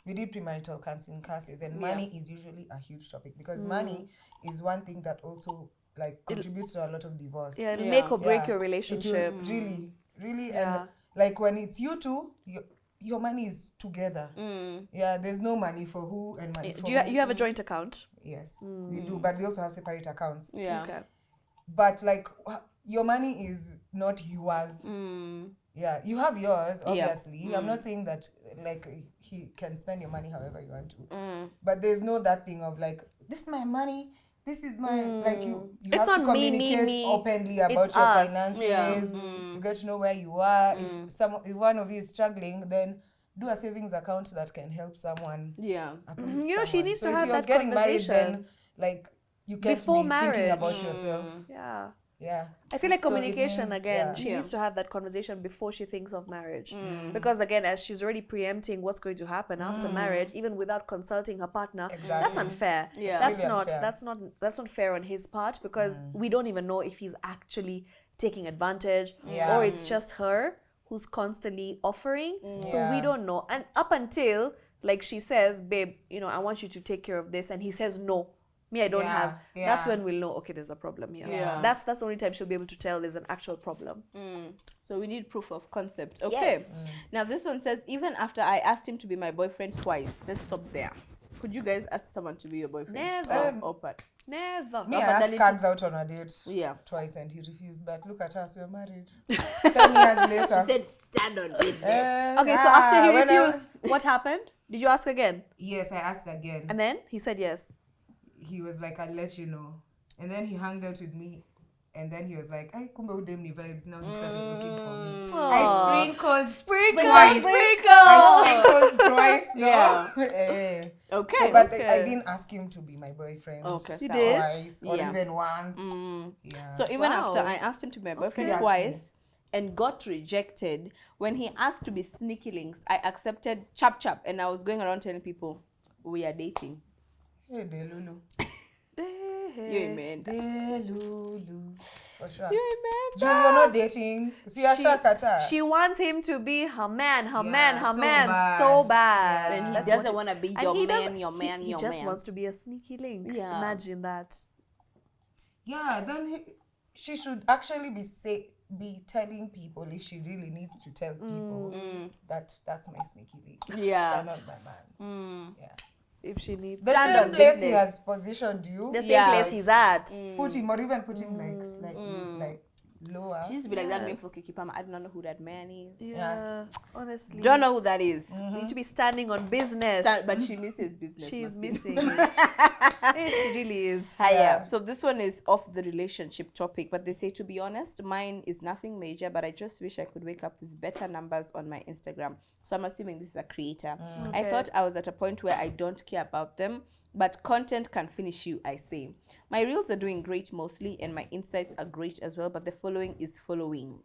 Speaker 3: we did premarital counseling classes, and money is usually a huge topic, because money is one thing that also like contributes to a lot of divorce.
Speaker 2: Yeah, it'll
Speaker 1: Yeah.
Speaker 2: make or break your
Speaker 3: It will
Speaker 2: relationship.
Speaker 3: really,
Speaker 2: Yeah.
Speaker 3: and like when it's you two, your money is together. Yeah, there's no money for who and money for
Speaker 2: Do you,
Speaker 3: who.
Speaker 2: you have a joint account?
Speaker 3: Yes, we do, but we also have separate accounts.
Speaker 1: Yeah.
Speaker 2: Okay.
Speaker 3: But like your money is not yours. Yeah, you have yours, obviously. I'm not saying that like he can spend your money however you want to. But there's no that thing of like, this is my money, this is my like you
Speaker 2: It's
Speaker 3: have to
Speaker 2: not me,
Speaker 3: communicate
Speaker 2: me.
Speaker 3: openly about
Speaker 2: It's
Speaker 3: your
Speaker 2: us.
Speaker 3: finances.
Speaker 1: Yeah.
Speaker 3: You get to know where you are. If one of you is struggling, then do a savings account that can help someone.
Speaker 1: Yeah.
Speaker 3: uplift
Speaker 2: You know, she
Speaker 3: someone.
Speaker 2: needs
Speaker 3: So
Speaker 2: to
Speaker 3: if
Speaker 2: have
Speaker 3: you're
Speaker 2: that
Speaker 3: getting married,
Speaker 2: conversation.
Speaker 3: then like you can't
Speaker 2: Before
Speaker 3: be
Speaker 2: marriage.
Speaker 3: thinking about yourself.
Speaker 2: Yeah.
Speaker 3: Yeah.
Speaker 2: I feel like
Speaker 3: So it
Speaker 2: communication
Speaker 3: means-
Speaker 2: again.
Speaker 3: yeah.
Speaker 2: She
Speaker 1: Yeah.
Speaker 2: needs to have that conversation before she thinks of marriage, because again, as she's already preempting what's going to happen after marriage, even without consulting her partner, that's
Speaker 3: Exactly.
Speaker 2: unfair.
Speaker 1: Yeah.
Speaker 2: That's
Speaker 3: really
Speaker 2: not
Speaker 3: unfair.
Speaker 2: that's not fair on his part, because we don't even know if he's actually taking advantage
Speaker 3: Yeah.
Speaker 2: or it's just her who's constantly offering. So we
Speaker 3: Yeah.
Speaker 2: don't know. And up until like she says, babe, I want you to take care of this, and he says no. Me, I don't
Speaker 3: Yeah,
Speaker 2: have. That's
Speaker 3: yeah.
Speaker 2: when we'll know, okay, there's a problem here.
Speaker 1: Yeah.
Speaker 2: That's the only time she'll be able to tell there's an actual problem.
Speaker 1: So we need proof of concept. Okay.
Speaker 2: Yes.
Speaker 1: Now this one says, even after I asked him to be my boyfriend twice. Let's stop there. Could you guys ask someone to be your boyfriend?
Speaker 2: Never.
Speaker 1: Or part?
Speaker 2: Never.
Speaker 3: Me, I
Speaker 1: But then
Speaker 3: asked Kags out on a date
Speaker 1: Yeah.
Speaker 3: twice and he refused. But look at us, we're married. 10 years later.
Speaker 1: Said stand on business.
Speaker 2: Okay, so after he
Speaker 3: when I-
Speaker 2: refused, what happened? Did you ask again?
Speaker 3: Yes, I asked again.
Speaker 2: And then he said yes.
Speaker 3: He was like, I'll let you know. And then he hung out with me. And then he was like, I kumbe udemni vibes. Now he started looking for me. I sprinkled twice. I sprinkled twice. No.
Speaker 1: Yeah.
Speaker 3: Eh.
Speaker 1: Okay.
Speaker 3: So, but
Speaker 2: okay.
Speaker 3: I didn't ask him to be my boyfriend.
Speaker 1: Okay,
Speaker 2: You
Speaker 1: so-
Speaker 2: did?
Speaker 3: Twice or
Speaker 1: Yeah.
Speaker 3: even once. Yeah.
Speaker 1: So even
Speaker 2: Wow.
Speaker 1: after I asked him to be my boyfriend
Speaker 3: Okay.
Speaker 1: twice and got rejected, when he asked to be sneaky links, I accepted chap, and I was going around telling people we are dating.
Speaker 3: Hey, Delulu.
Speaker 1: You amen.
Speaker 3: Delulu. For sure.
Speaker 1: You amen.
Speaker 3: Jules, you're not dating. See, Ashakata.
Speaker 2: She wants him to be her man, her
Speaker 3: Yeah,
Speaker 2: man, her
Speaker 3: so
Speaker 2: man,
Speaker 3: bad.
Speaker 2: so bad.
Speaker 1: And he
Speaker 2: That's
Speaker 1: doesn't
Speaker 2: what
Speaker 1: want to be
Speaker 2: and
Speaker 1: your
Speaker 2: he
Speaker 1: man,
Speaker 2: doesn't-
Speaker 1: your man,
Speaker 2: he
Speaker 1: your
Speaker 2: just
Speaker 1: man.
Speaker 2: wants to be a sneaky link.
Speaker 1: Yeah.
Speaker 2: Imagine that.
Speaker 3: Yeah, then she should actually be telling people, if she really needs to tell people that that's my sneaky link.
Speaker 1: Yeah.
Speaker 3: They're not my man. Yeah.
Speaker 2: If she needs
Speaker 3: The
Speaker 1: Stand
Speaker 3: same
Speaker 1: on
Speaker 3: place he
Speaker 1: business.
Speaker 3: has positioned you.
Speaker 2: the same
Speaker 1: Yeah.
Speaker 2: place he's at.
Speaker 3: Put him, or even put him like slightly like lower.
Speaker 1: She used to be like that name
Speaker 2: Yes.
Speaker 1: for Kikipama. I don't know who that man is.
Speaker 2: Yeah, honestly.
Speaker 1: Don't know who that is.
Speaker 2: You need to be standing on business.
Speaker 1: But she misses business.
Speaker 2: She's
Speaker 1: must be.
Speaker 2: missing it. She really is.
Speaker 1: Hi,
Speaker 3: Yeah.
Speaker 1: So this one is off the relationship topic, but they say, to be honest, mine is nothing major, but I just wish I could wake up with better numbers on my Instagram. So I'm assuming this is a creator. I
Speaker 2: Okay.
Speaker 1: thought I was at a point where I don't care about them. but content can finish you, I say. My reels are doing great mostly, and my insights are great as well, but the following is following.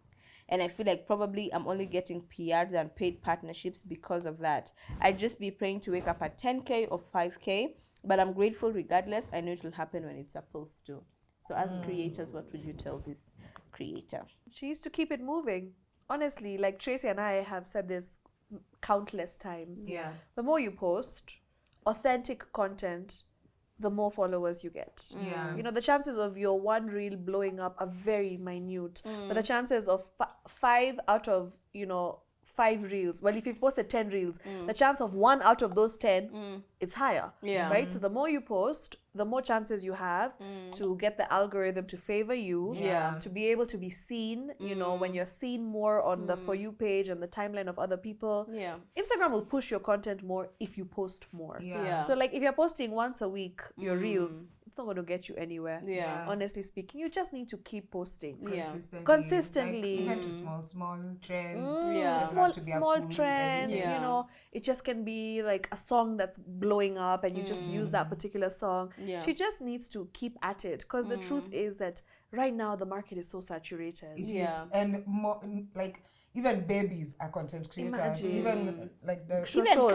Speaker 1: And I feel like probably I'm only getting PRs and paid partnerships because of that. I'd just be praying to wake up at 10K or 5K, but I'm grateful regardless. I know it will happen when it's supposed to. So as creators, what would you tell this creator?
Speaker 2: She needs to keep it moving. Honestly, like Tracy and I have said this countless times.
Speaker 3: Yeah.
Speaker 2: The more you post authentic content, the more followers you get.
Speaker 3: Yeah.
Speaker 2: You know, the chances of your one reel blowing up are very minute. But the chances of 5 out of, 5 reels, well, if you've posted 10 reels, the chance of 1 out of those 10 is higher.
Speaker 1: Yeah.
Speaker 2: Right? So the more you post, the more chances you have to get the algorithm to favor you, to be able to be seen, when you're seen more on the For You page and the timeline of other people.
Speaker 1: Yeah.
Speaker 2: Instagram will push your content more if you post more.
Speaker 3: Yeah.
Speaker 2: So like if you're posting once a week, your reels, it's not going to get you anywhere.
Speaker 1: Yeah.
Speaker 2: Honestly speaking, you just need to keep posting.
Speaker 1: Yeah.
Speaker 2: Consistently.
Speaker 3: Like, even to small trends.
Speaker 1: Yeah.
Speaker 3: Doesn't
Speaker 2: Small
Speaker 3: have to be a
Speaker 2: small
Speaker 3: full
Speaker 2: trends,
Speaker 3: edit.
Speaker 1: Yeah.
Speaker 2: it just can be like a song that's blowing up and you just use that particular song.
Speaker 1: Yeah.
Speaker 2: She just needs to keep at it, because the truth is that right now the market is so saturated.
Speaker 3: It is.
Speaker 1: Yeah.
Speaker 3: And more, like, even babies are content creators.
Speaker 2: Imagine.
Speaker 3: Even like the
Speaker 2: Shows.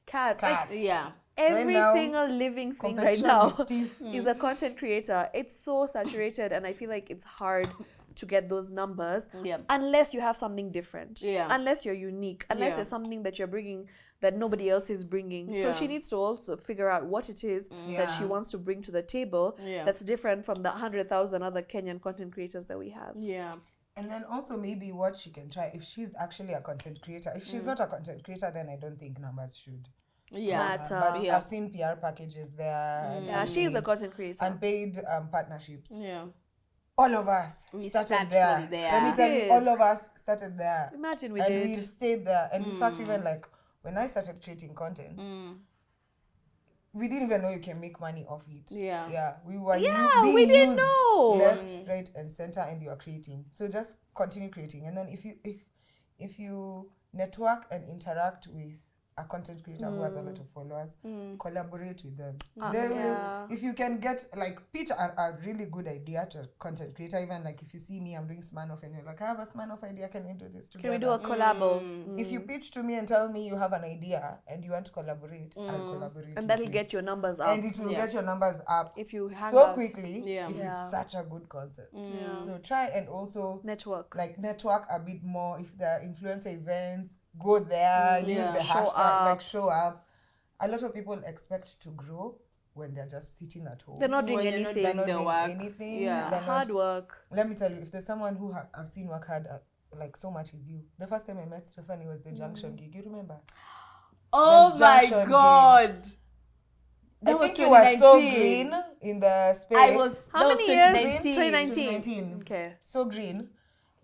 Speaker 2: Cats. Like,
Speaker 1: Yeah.
Speaker 2: every
Speaker 3: now,
Speaker 2: single living thing right
Speaker 3: competition
Speaker 2: now
Speaker 3: is stiff.
Speaker 2: is a content creator. It's so saturated, and I feel like it's hard to get those numbers
Speaker 1: Yeah.
Speaker 2: unless you have something different.
Speaker 1: Yeah.
Speaker 2: Unless you're unique. Unless
Speaker 1: Yeah.
Speaker 2: there's something that you're bringing that nobody else is bringing.
Speaker 1: Yeah.
Speaker 2: So she needs to also figure out what it is that she
Speaker 3: Yeah.
Speaker 2: wants to bring to the table
Speaker 1: Yeah.
Speaker 2: that's different from the 100,000 other Kenyan content creators that we have.
Speaker 1: Yeah.
Speaker 3: And then also maybe what she can try, if she's actually a content creator. If she's not a content creator, then I don't think numbers should.
Speaker 1: Yeah.
Speaker 2: Matter.
Speaker 3: But
Speaker 1: Yeah.
Speaker 3: I've seen PR packages there. And
Speaker 2: Yeah, she is a content creator.
Speaker 3: unpaid partnerships.
Speaker 1: Yeah.
Speaker 3: All of us
Speaker 1: We
Speaker 3: started
Speaker 1: start
Speaker 3: there.
Speaker 1: from there.
Speaker 3: Let me tell you,
Speaker 2: Did.
Speaker 3: all of us started there.
Speaker 2: Imagine we
Speaker 3: and
Speaker 2: did.
Speaker 3: we stayed there. And in fact, even like when I started creating content, we didn't even know you can make money off it.
Speaker 1: Yeah.
Speaker 3: Yeah. We were
Speaker 2: we
Speaker 3: being
Speaker 2: didn't
Speaker 3: used
Speaker 2: know.
Speaker 3: left, right, and center, and you are creating. So just continue creating. And then if you network and interact with a content creator who has a lot of followers, collaborate with them. They
Speaker 2: Yeah.
Speaker 3: will, if you can get, like, pitch a really good idea to a content creator. Even like if you see me, I'm doing Smirnoff, and you're like, I have a Smirnoff idea, can we do this together?
Speaker 2: Can we do a collabo?
Speaker 3: If you pitch to me and tell me you have an idea and you want to collaborate, I'll collaborate with
Speaker 2: And that'll
Speaker 3: you.
Speaker 2: get your numbers up.
Speaker 3: And it will get your numbers up
Speaker 2: If you hang
Speaker 3: so
Speaker 2: out.
Speaker 3: quickly
Speaker 1: Yeah.
Speaker 3: if
Speaker 2: Yeah.
Speaker 3: it's such a good concept.
Speaker 2: Yeah.
Speaker 3: So try and also
Speaker 2: Network.
Speaker 3: like network a bit more. If there are influencer events, go there, use
Speaker 1: Yeah.
Speaker 3: the
Speaker 2: Show
Speaker 3: hashtag,
Speaker 2: up.
Speaker 3: like show up. A lot of people expect to grow when they're just sitting at home.
Speaker 2: They're not doing
Speaker 1: When you're not
Speaker 2: anything.
Speaker 3: They're not
Speaker 1: the
Speaker 3: doing
Speaker 1: work.
Speaker 3: anything.
Speaker 1: Yeah.
Speaker 3: They're
Speaker 2: Hard
Speaker 3: not,
Speaker 2: work.
Speaker 3: let me tell you, if there's someone who I've seen work hard like so much is you. The first time I met Stephanie was the Junction gig. You remember?
Speaker 1: Oh
Speaker 3: The
Speaker 1: my
Speaker 3: Junction gig.
Speaker 1: God.
Speaker 3: I
Speaker 1: That was
Speaker 3: think you were so
Speaker 1: 2019.
Speaker 3: green in the space.
Speaker 1: I was.
Speaker 2: How
Speaker 1: that
Speaker 2: many
Speaker 1: was
Speaker 2: years?
Speaker 1: 2019.
Speaker 2: 2019. Okay.
Speaker 3: So green.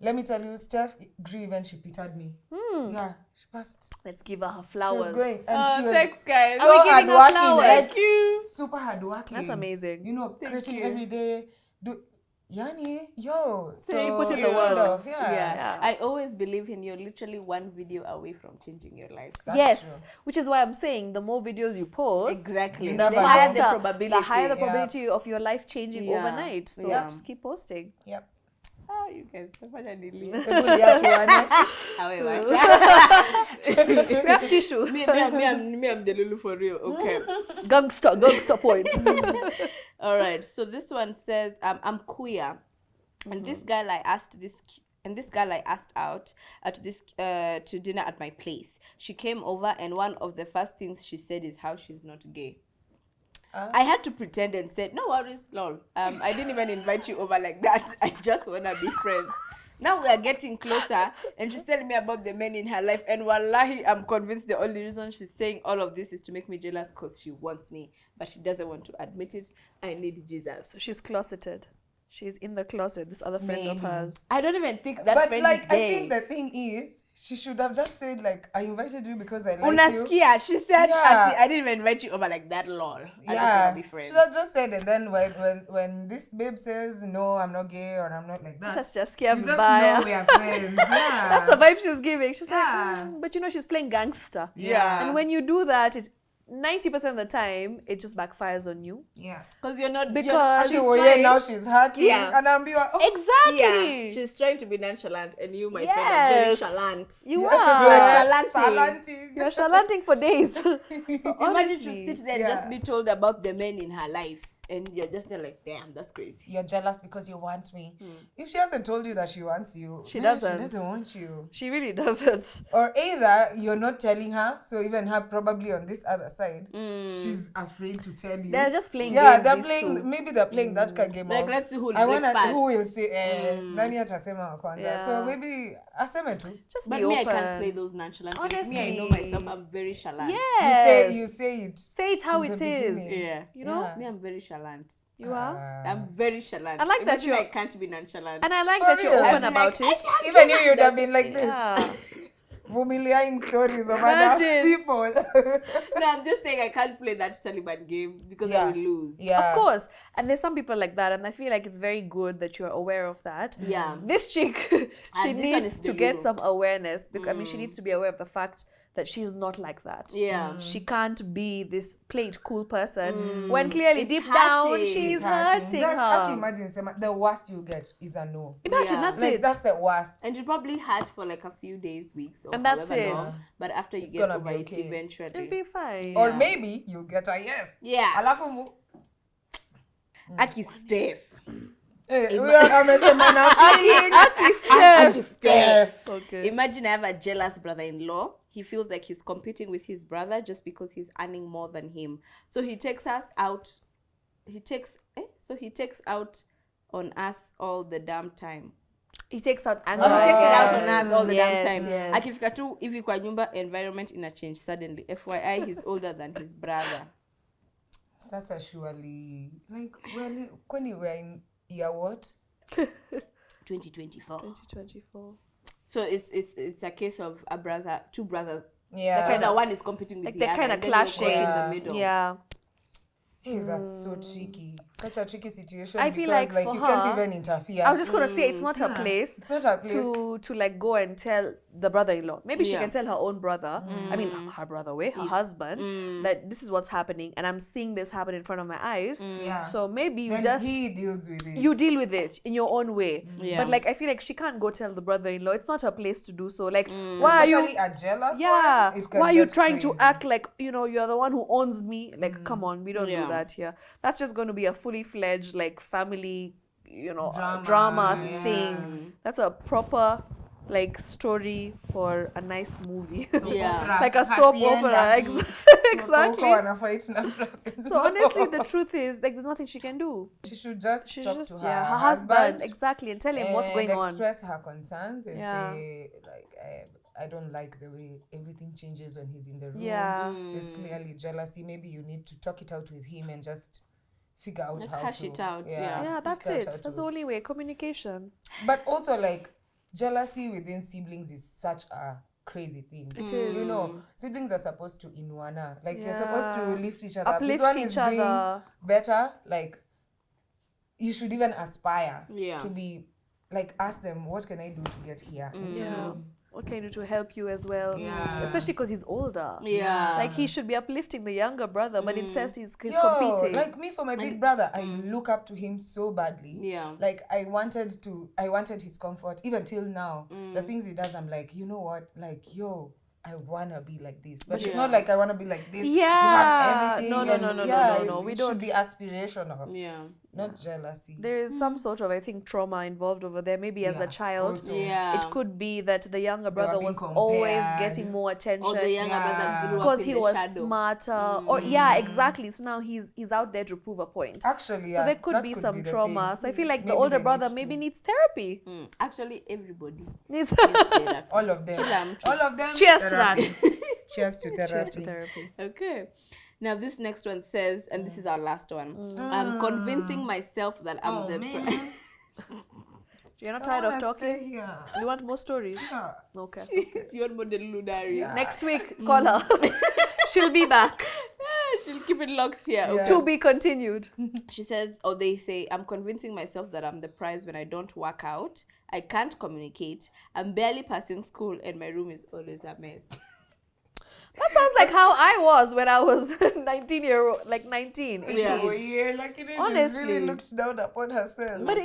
Speaker 3: Let me tell you, Steph grew even she pitied me. Yeah, she passed.
Speaker 2: Let's give her
Speaker 3: She was
Speaker 2: flowers.
Speaker 3: going and she was
Speaker 1: Thanks, guys.
Speaker 2: Are we
Speaker 3: so
Speaker 2: giving her
Speaker 3: hardworking.
Speaker 2: flowers?
Speaker 3: Like,
Speaker 1: Thank you.
Speaker 3: super hardworking.
Speaker 2: That's amazing.
Speaker 3: You know, creating
Speaker 1: you.
Speaker 3: every day. Yani, yo. So
Speaker 2: she put in
Speaker 3: you
Speaker 2: the work.
Speaker 3: kind of, yeah.
Speaker 1: Yeah. I always believe in you're literally one video away from changing your life.
Speaker 3: That's
Speaker 2: Yes,
Speaker 3: true.
Speaker 2: which is why I'm saying the more videos you post,
Speaker 1: Exactly.
Speaker 3: You
Speaker 1: The
Speaker 3: never
Speaker 1: higher
Speaker 3: know.
Speaker 1: the probability.
Speaker 2: the higher the
Speaker 3: Yeah.
Speaker 2: probability of your life changing
Speaker 1: Yeah.
Speaker 2: overnight. So
Speaker 1: Yeah.
Speaker 2: just keep posting.
Speaker 3: Yep.
Speaker 1: Oh, you guys. Tafanya nili.
Speaker 3: Hebu tuone.
Speaker 1: Awe wacha.
Speaker 2: We have tissue.
Speaker 1: Me, I'm Delulu for real. Okay.
Speaker 2: Gangster points.
Speaker 1: All right. So this one says, I'm queer, and this girl I asked out to dinner at my place. She came over, and one of the first things she said is how she's not gay. I had to pretend and said, no worries, lol. I didn't even invite you over like that. I just wanna be friends. Now we are getting closer, and she's telling me about the men in her life. And wallahi, I'm convinced the only reason she's saying all of this is to make me jealous because she wants me, but she doesn't want to admit it. I need Jesus.
Speaker 2: So she's closeted. She's in the closet. This other friend of
Speaker 3: Maybe.
Speaker 2: hers.
Speaker 1: I don't even think that
Speaker 3: But
Speaker 1: friend
Speaker 3: like,
Speaker 1: is gay.
Speaker 3: I think the thing is, she should have just said like, I invited you because I like you.
Speaker 1: Unasikia, she said,
Speaker 3: Yeah.
Speaker 1: I didn't even invite you over like that, lol. I just
Speaker 3: Yeah,
Speaker 1: want to be friends.
Speaker 3: should have just said, and then when this babe says no, I'm not gay or I'm not like that,
Speaker 2: Just scare
Speaker 3: you just
Speaker 2: Vibaya.
Speaker 3: know we are friends. Yeah.
Speaker 2: That's the vibe she's giving. She's
Speaker 3: Yeah.
Speaker 2: like, but you know, she's playing gangster.
Speaker 3: Yeah.
Speaker 2: And when you do that, it 90% of the time, it just backfires on you.
Speaker 3: Yeah.
Speaker 1: Because you're not...
Speaker 2: Because
Speaker 3: She's trying, now she's hurting.
Speaker 1: Yeah.
Speaker 3: And I'm being like,
Speaker 2: Exactly.
Speaker 1: Yeah, she's trying to be nonchalant, and you, my friend, are
Speaker 2: Yes.
Speaker 1: very chalant.
Speaker 2: You
Speaker 3: yeah.
Speaker 2: are.
Speaker 3: Chalanting.
Speaker 2: You're chalanting for days. So
Speaker 1: Imagine to
Speaker 2: honestly,
Speaker 1: sit there and just be told about the men in her life, and you're just there like, damn, that's crazy.
Speaker 3: You're jealous because you want me. If she hasn't told you that she wants you,
Speaker 2: She
Speaker 3: man,
Speaker 2: doesn't.
Speaker 3: She doesn't want you.
Speaker 2: she really doesn't.
Speaker 3: Or either you're not telling her, so even her probably on this other side, she's afraid to tell you.
Speaker 2: They're just playing
Speaker 3: Yeah,
Speaker 2: games.
Speaker 3: they're
Speaker 2: these
Speaker 3: playing.
Speaker 2: two.
Speaker 3: Maybe they're playing that kind of game.
Speaker 1: Like,
Speaker 3: of,
Speaker 1: let's see who will
Speaker 3: I
Speaker 1: break
Speaker 3: wanna
Speaker 1: fast.
Speaker 3: who will say nani atasema wa kwanza.
Speaker 2: Yeah.
Speaker 3: So maybe aseme tu.
Speaker 2: Just
Speaker 1: But
Speaker 2: be
Speaker 1: me,
Speaker 2: open.
Speaker 1: I can't play those nonchalant games. Me, I know
Speaker 2: Honestly.
Speaker 1: myself, I'm very chalant.
Speaker 2: Yes.
Speaker 3: You say it.
Speaker 2: Say it how
Speaker 3: in
Speaker 2: it
Speaker 3: the
Speaker 2: is.
Speaker 3: beginning.
Speaker 1: Yeah.
Speaker 2: You know?
Speaker 3: Yeah.
Speaker 1: Me, I'm very chalant.
Speaker 2: You are.
Speaker 1: I'm very chalant.
Speaker 2: I like that
Speaker 1: Imagine
Speaker 2: you're-
Speaker 1: I can't be nonchalant.
Speaker 2: And I like
Speaker 3: For
Speaker 2: that you're
Speaker 3: real?
Speaker 2: open
Speaker 1: I'm
Speaker 2: about
Speaker 1: like,
Speaker 2: it.
Speaker 3: Even you would have been like this.
Speaker 2: Yeah.
Speaker 3: Vumiliaing stories of other
Speaker 2: Imagine.
Speaker 3: people.
Speaker 1: No, I'm just saying I can't play that Taliban game because I will lose.
Speaker 3: Yeah.
Speaker 2: Of course. And there's some people like that. And I feel like it's very good that you're aware of that.
Speaker 1: Yeah.
Speaker 2: This chick, she
Speaker 1: this one
Speaker 2: needs
Speaker 1: is
Speaker 2: to get
Speaker 1: Delulu.
Speaker 2: some awareness. Because, I mean, she needs to be aware of the fact that she's not like that.
Speaker 1: Yeah.
Speaker 2: She can't be this play it cool person when clearly
Speaker 1: It's
Speaker 2: deep down
Speaker 1: hurting.
Speaker 2: she's
Speaker 3: It's hurting.
Speaker 2: hurting
Speaker 3: Just
Speaker 2: her.
Speaker 3: imagine, Sema, the worst you get is a no.
Speaker 2: Imagine
Speaker 1: Yeah.
Speaker 2: that's
Speaker 3: Like
Speaker 2: it.
Speaker 3: that's the worst.
Speaker 1: And it probably hurt for like a few days, weeks, or
Speaker 2: And that's
Speaker 1: however
Speaker 2: it.
Speaker 1: long. But after you
Speaker 3: It's
Speaker 1: get
Speaker 3: gonna
Speaker 1: over
Speaker 3: be
Speaker 1: it
Speaker 3: okay.
Speaker 1: eventually.
Speaker 2: It'll be fine.
Speaker 3: Or
Speaker 1: Yeah.
Speaker 3: maybe you'll get a yes.
Speaker 1: Yeah.
Speaker 3: Alafu
Speaker 1: Aki Steph.
Speaker 3: amesema na feeling. Aki Steph.
Speaker 2: Okay.
Speaker 1: Imagine I have a jealous brother-in-law. He feels like he's competing with his brother just because he's earning more than him. So he takes us out. He takes out on us all the damn time.
Speaker 2: He takes out anger.
Speaker 1: He takes it out on us all the
Speaker 2: Yes,
Speaker 1: damn time.
Speaker 2: yes.
Speaker 1: Akifika tu hivi kwa nyumba, environment ina change suddenly. FYI, he's older than his brother.
Speaker 3: Sasa surely, like, well, when you were in year what?
Speaker 1: 2024.
Speaker 2: 2024.
Speaker 1: So it's a case of two brothers.
Speaker 3: Yeah.
Speaker 1: The kind of one is competing with
Speaker 2: Like
Speaker 1: the
Speaker 2: they're
Speaker 1: other.
Speaker 2: kind of
Speaker 1: and then you're
Speaker 2: clashing.
Speaker 1: caught in the middle.
Speaker 2: Yeah.
Speaker 3: Hey, that's so tricky. Such a tricky situation.
Speaker 2: I feel
Speaker 3: because,
Speaker 2: like for
Speaker 3: you can't
Speaker 2: her-
Speaker 3: even interfere.
Speaker 2: I was just gonna say it's not her place
Speaker 3: It's not her place.
Speaker 2: to like go and tell the brother-in-law. Maybe she
Speaker 1: Yeah.
Speaker 2: can tell her own brother. I mean her brother, her husband, that this is what's happening, and I'm seeing this happen in front of my eyes.
Speaker 3: Yeah.
Speaker 2: So maybe you
Speaker 3: Then
Speaker 2: just
Speaker 3: he deals with it.
Speaker 2: you deal with it in your own way.
Speaker 1: Yeah.
Speaker 2: But like I feel like she can't go tell the brother-in-law. It's not her place to do so. Like why are you?
Speaker 3: Especially a jealous
Speaker 2: Yeah.
Speaker 3: one, it can
Speaker 2: Why are you
Speaker 3: get
Speaker 2: trying to
Speaker 3: crazy.
Speaker 2: act like you're the one who owns me? Like come on, we don't
Speaker 1: Yeah.
Speaker 2: do that here. That's just going to be a fully fledged like family,
Speaker 3: Drama,
Speaker 2: drama
Speaker 3: yeah.
Speaker 2: thing. That's a proper like story for a nice movie.
Speaker 1: Yeah.
Speaker 2: Like a soap opera. Exactly. So honestly, the truth is like there's nothing she can do.
Speaker 3: she should just
Speaker 2: She
Speaker 3: talk
Speaker 2: just
Speaker 3: to her,
Speaker 2: her husband exactly and tell him what's
Speaker 3: and
Speaker 2: going on.
Speaker 3: express her concerns and
Speaker 2: Yeah.
Speaker 3: say like I don't like the way everything changes when he's in the room.
Speaker 2: Yeah.
Speaker 3: There's clearly jealousy. Maybe you need to talk it out with him and just figure out
Speaker 1: Like
Speaker 3: how
Speaker 1: hash
Speaker 3: to
Speaker 1: it out, yeah.
Speaker 2: Yeah, that's
Speaker 3: figure out
Speaker 2: it.
Speaker 3: how
Speaker 2: That's
Speaker 3: to-
Speaker 2: the only way. Communication.
Speaker 3: But also like jealousy within siblings is such a crazy thing.
Speaker 2: It is.
Speaker 3: You know, siblings are supposed to inuana. Like you're supposed to
Speaker 2: Yeah.
Speaker 3: lift each other up.
Speaker 2: Uplift
Speaker 3: This one is
Speaker 2: each
Speaker 3: doing
Speaker 2: other.
Speaker 3: better. Like you should even aspire
Speaker 1: Yeah.
Speaker 3: to be like ask them what can I do to get here.
Speaker 2: Yeah. What can I do to help you as well?
Speaker 3: Yeah.
Speaker 2: Especially because he's older.
Speaker 1: Yeah.
Speaker 2: Like he should be uplifting the younger brother, but instead he's
Speaker 3: Yo,
Speaker 2: competing.
Speaker 3: like me for my big brother, I look up to him so badly.
Speaker 1: Yeah.
Speaker 3: Like I wanted his comfort even till now. The things he does, I'm like, you know what? Like, yo, I wanna be like this, but it's not like I wanna be like this. You
Speaker 2: Yeah.
Speaker 3: have everything.
Speaker 2: No,
Speaker 3: and
Speaker 2: we
Speaker 3: it
Speaker 2: don't.
Speaker 3: should be aspirational,
Speaker 1: Yeah.
Speaker 3: not jealousy.
Speaker 2: There is some sort of, I think, trauma involved over there. Maybe as a
Speaker 3: Yeah,
Speaker 2: child.
Speaker 3: also.
Speaker 1: Yeah.
Speaker 2: It could be that the younger brother
Speaker 3: being
Speaker 2: was always
Speaker 3: compared.
Speaker 2: getting more attention.
Speaker 1: Or the younger
Speaker 3: Yeah.
Speaker 1: brother grew up
Speaker 2: because
Speaker 1: in
Speaker 2: he
Speaker 1: the
Speaker 2: was
Speaker 1: shadow.
Speaker 2: smarter, or yeah, exactly. So now he's out there to prove a point.
Speaker 3: Actually,
Speaker 2: So
Speaker 3: yeah,
Speaker 2: there could
Speaker 3: that
Speaker 2: be some
Speaker 3: the
Speaker 2: trauma.
Speaker 3: thing.
Speaker 2: So I feel like the
Speaker 3: Maybe
Speaker 2: older
Speaker 3: they
Speaker 2: brother
Speaker 3: need
Speaker 2: maybe
Speaker 3: to-
Speaker 2: needs therapy.
Speaker 1: Actually, everybody
Speaker 2: Needs
Speaker 1: needs therapy.
Speaker 3: all of them.
Speaker 1: Kilamtu.
Speaker 3: All of them.
Speaker 2: Cheers to
Speaker 3: therapy.
Speaker 2: that.
Speaker 3: Cheers to therapy.
Speaker 2: Cheers to therapy.
Speaker 1: Okay. Now this next one says, and this is our last one. I'm convincing myself that I'm the
Speaker 2: You're not tired of
Speaker 3: I wanna
Speaker 2: talking?
Speaker 3: stay here.
Speaker 2: You want more stories?
Speaker 3: Yeah.
Speaker 2: Okay.
Speaker 1: you want more Delulu diary.
Speaker 3: Yeah.
Speaker 2: Next week, call her. She'll be back.
Speaker 1: She'll keep it locked here. Okay.
Speaker 3: Yeah.
Speaker 2: To be continued.
Speaker 1: She says, or they say, I'm convincing myself that I'm the prize when I don't work out. I can't communicate. I'm barely passing school and my room is always a mess.
Speaker 2: That sounds like how I was when I was 19, 18.
Speaker 3: Oh, yeah, like it is.
Speaker 2: Honestly.
Speaker 3: She really looked down upon herself.
Speaker 2: But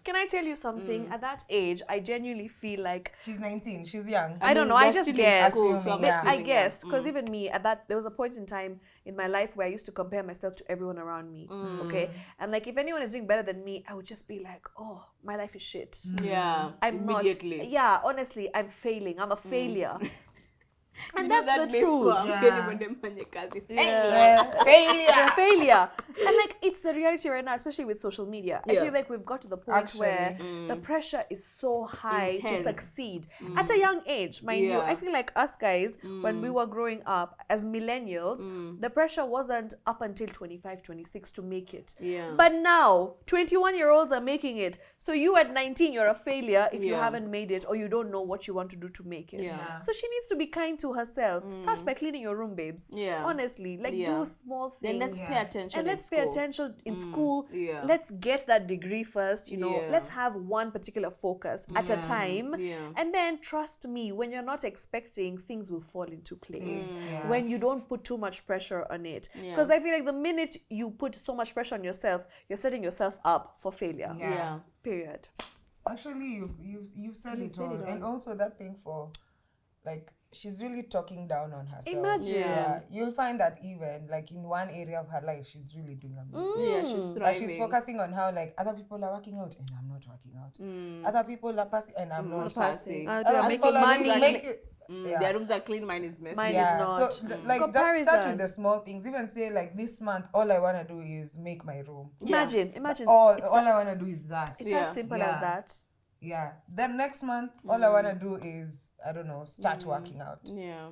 Speaker 2: can I tell you something? At that age, I genuinely feel like
Speaker 3: She's 19. She's young.
Speaker 2: I don't know. I just guess. I
Speaker 3: I'm
Speaker 2: guess because even me at that, there was a point in time in my life where I used to compare myself to everyone around me. Okay, and like if anyone is doing better than me, I would just be like, oh, my life is shit.
Speaker 1: Yeah,
Speaker 2: I'm
Speaker 1: immediately.
Speaker 2: not. Yeah, honestly, I'm failing. I'm a failure. And that's
Speaker 1: that
Speaker 2: the truth. Failure. And like it's the reality right now, especially with social media. I feel like we've got to the point where the pressure is so high to succeed at a young age, mind you. I feel like us guys, when we were growing up as millennials, the pressure wasn't up until 25, 26 to make it. But now 21-year-olds are making it. So you at 19, you're a failure if you haven't made it or you don't know what you want to do to make it. So she needs to be kind to herself. Start by cleaning your room, babes. Honestly, like do small things.
Speaker 1: Then let's pay attention.
Speaker 2: And let's pay attention in school. Let's get that degree first, let's have one particular focus at a time. And then trust me, when you're not expecting, things will fall into place. When you don't put too much pressure on it. Because I feel like the minute you put so much pressure on yourself, you're setting yourself up for failure. Period.
Speaker 3: Actually, you've said it all. And also that thing for like she's really talking down on herself.
Speaker 2: Imagine.
Speaker 3: Yeah. You'll find that even like in one area of her life, she's really doing amazing.
Speaker 1: Yeah, she's thriving.
Speaker 3: But she's focusing on how like other people are working out and I'm not working out. Other people are passing and I'm not
Speaker 1: passing.
Speaker 3: Other
Speaker 2: making
Speaker 3: people
Speaker 2: money.
Speaker 3: are making
Speaker 1: Their rooms are clean, mine is messy.
Speaker 2: Mine is not.
Speaker 3: So like just start with the small things. Even say like this month, all I want to do is make my room.
Speaker 2: Imagine.
Speaker 3: All I want to do is that.
Speaker 2: It's as simple as that.
Speaker 3: Yeah. Then next month, all I want to do is, I don't know, start working out.
Speaker 1: Yeah.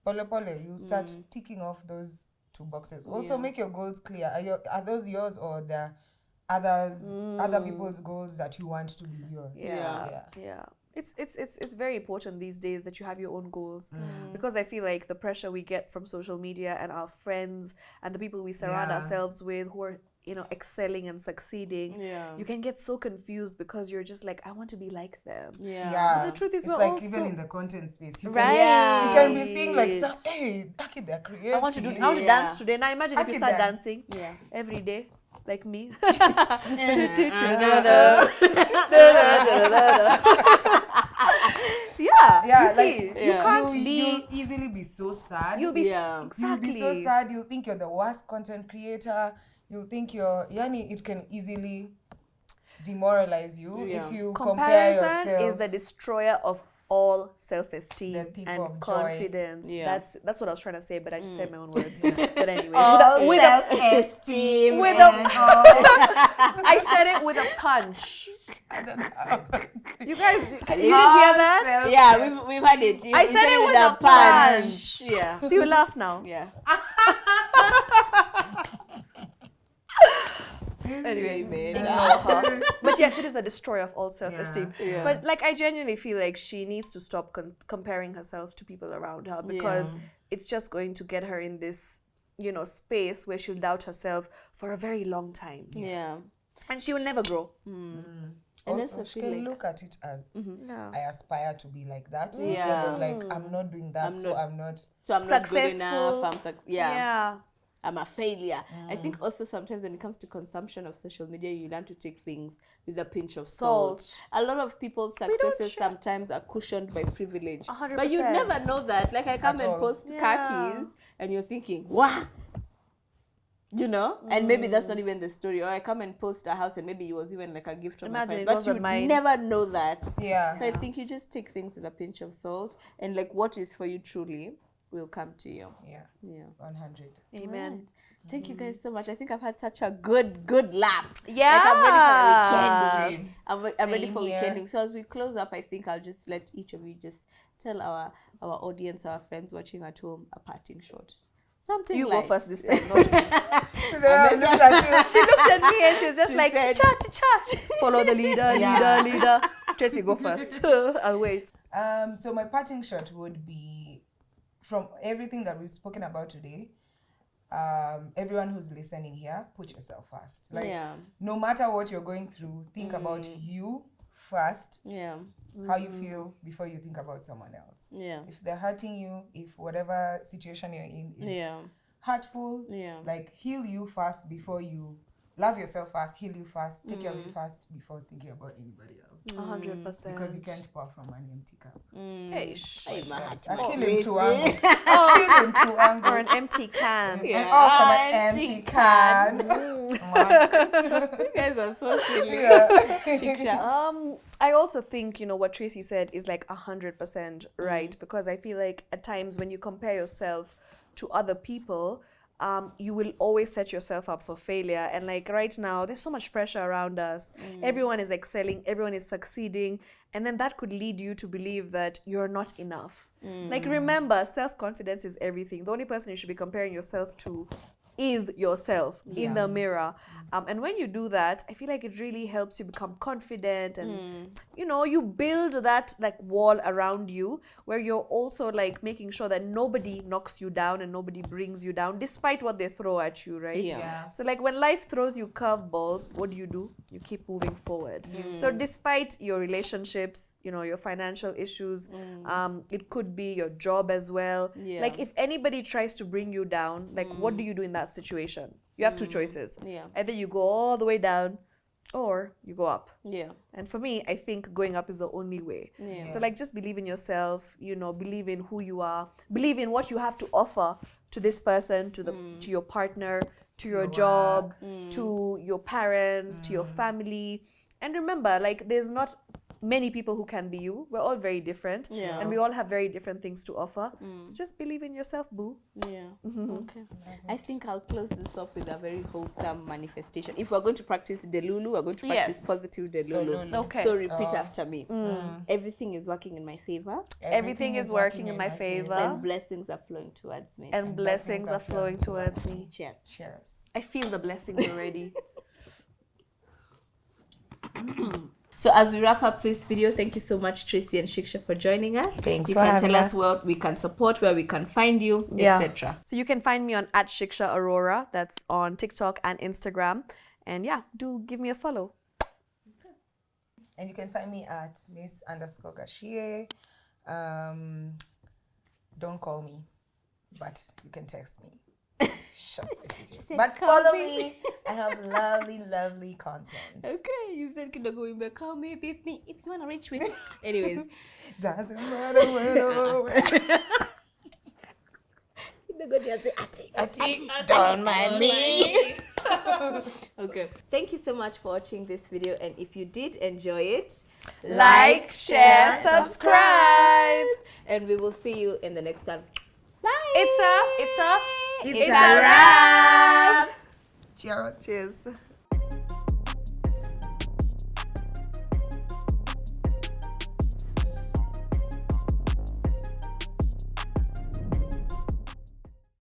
Speaker 3: Pole, you start ticking off those 2 boxes. Also, make your goals clear. Are those yours or the other people's goals that you want to be yours?
Speaker 2: Yeah. It's very important these days that you have your own goals because I feel like the pressure we get from social media and our friends and the people we surround ourselves with who are excelling and succeeding, you can get so confused because you're just like, I want to be like them. But the truth is,
Speaker 3: it's
Speaker 2: we're
Speaker 3: like
Speaker 2: also
Speaker 3: even in the content space, you
Speaker 2: right.
Speaker 3: you can be seeing like, hey, they're creative.
Speaker 2: I want to dance today. Now imagine if you start dancing every day. Like me. You see, you can't
Speaker 3: you'll easily be so sad.
Speaker 2: You'll be
Speaker 3: exactly. You'll be so sad. You'll think you're the worst content creator. You'll think it can easily demoralize you if you compare yourself.
Speaker 2: Comparison is the destroyer of all self-esteem and
Speaker 3: of
Speaker 2: confidence. That's what I was trying to say, but I just said my own words. But anyways,
Speaker 3: with self-esteem.
Speaker 2: I said it with a punch.
Speaker 3: I don't know.
Speaker 2: You guys, you didn't hear that?
Speaker 1: Yeah, we've had it.
Speaker 2: I said it with a punch.
Speaker 1: Yeah.
Speaker 2: So you laugh now.
Speaker 1: Yeah.
Speaker 2: Anyway, but yes, it is the destroyer of all self-esteem. But like, I genuinely feel like she needs to stop comparing herself to people around her because it's just going to get her in this, space where she'll doubt herself for a very long time. And she will never grow.
Speaker 3: Also, she can look at it as I aspire to be like that instead of like I'm not doing that, so I'm not
Speaker 2: successful.
Speaker 1: Good enough. I'm a failure. I think also sometimes when it comes to consumption of social media, you learn to take things with a pinch of salt. A lot of people's successes sometimes are cushioned by privilege.
Speaker 2: 100%.
Speaker 1: But you never know that. Like I come and post khakis and you're thinking, wow. And maybe that's not even the story. Or I come and post a house and maybe it was even like a gift from my parents. But you never know that. So I think you just take things with a pinch of salt and like what is for you truly will come to you.
Speaker 3: 100.
Speaker 2: Amen.
Speaker 1: Right. Thank you guys so much. I think I've had such a good laugh.
Speaker 2: Yeah.
Speaker 1: Like I'm ready for weekending. So as we close up, I think I'll just let each of you just tell our audience, our friends watching at home, a parting shot. Something
Speaker 2: you
Speaker 1: like,
Speaker 2: go first this time, not me.
Speaker 3: She
Speaker 2: looked at me and she was just like, cha. Follow the leader. Tracy, go first. I'll wait.
Speaker 3: So my parting shot would be from everything that we've spoken about today. Everyone who's listening here, put yourself first. Like no matter what you're going through, think about you first.
Speaker 1: Yeah.
Speaker 3: How you feel before you think about someone else.
Speaker 1: Yeah.
Speaker 3: If they're hurting you, if whatever situation you're in is hurtful, like heal you first before you love yourself first, heal you first, take care of you first before thinking about anybody else.
Speaker 2: 100%.
Speaker 3: Because you can't pour from an empty cup.
Speaker 2: Kill
Speaker 3: him to anger. Kill him to anger.
Speaker 2: Or an empty can.
Speaker 3: From an empty can.
Speaker 1: You guys are so silly.
Speaker 2: I also think, what Tracy said is like 100% right, because I feel like at times when you compare yourself to other people, you will always set yourself up for failure. And like right now, there's so much pressure around us. Everyone is excelling, everyone is succeeding. And then that could lead you to believe that you're not enough. Like remember, self-confidence is everything. The only person you should be comparing yourself to is yourself in the mirror. And when you do that, I feel like it really helps you become confident and, you build that like wall around you where you're also like making sure that nobody knocks you down and nobody brings you down despite what they throw at you, right? So like when life throws you curveballs, what do? You keep moving forward. So despite your relationships, your financial issues, it could be your job as well. Like if anybody tries to bring you down, like what do you do in that situation? You have two choices. Either you go all the way down or you go up. And for me, I think going up is the only way. So like just believe in yourself, believe in who you are, believe in what you have to offer to this person, to your partner, to your job, to your parents, to your family. And remember, like there's not many people who can be you. We're all very different and we all have very different things to offer. So just believe in yourself, boo.
Speaker 1: Okay. I think I'll close this off with a very wholesome manifestation. If we're going to practice Delulu, we're going to practice positive Delulu.
Speaker 2: Okay.
Speaker 1: So repeat after me. Everything is working in my favor.
Speaker 2: Everything is working in my favor.
Speaker 1: And blessings are flowing towards me.
Speaker 2: And blessings are flowing towards me.
Speaker 1: Cheers.
Speaker 3: Cheers.
Speaker 2: I feel the blessings already.
Speaker 1: So as we wrap up this video, thank you so much, Tracy and Shiksha, for joining us.
Speaker 3: Thanks
Speaker 1: you
Speaker 3: for
Speaker 1: can
Speaker 3: having
Speaker 1: tell
Speaker 3: us.
Speaker 1: us where we can support, where we can find you, etc.
Speaker 2: So you can find me on @Shiksha_Aurora. That's on TikTok and Instagram. And do give me a follow.
Speaker 3: And you can find me at Miss_Gashie. Don't call me, but you can text me. Short messages. But follow me. I have lovely, lovely content.
Speaker 1: Okay, you said kidogo imbe, call me, beep me if you want to reach me. Anyways.
Speaker 3: Doesn't matter when. Don't mind me.
Speaker 1: Okay. Thank you so much for watching this video, and if you did enjoy it,
Speaker 2: Like, share, subscribe.
Speaker 1: And we will see you in the next time. Bye.
Speaker 2: It's a
Speaker 3: It's a wrap. Cheers.
Speaker 2: Cheers.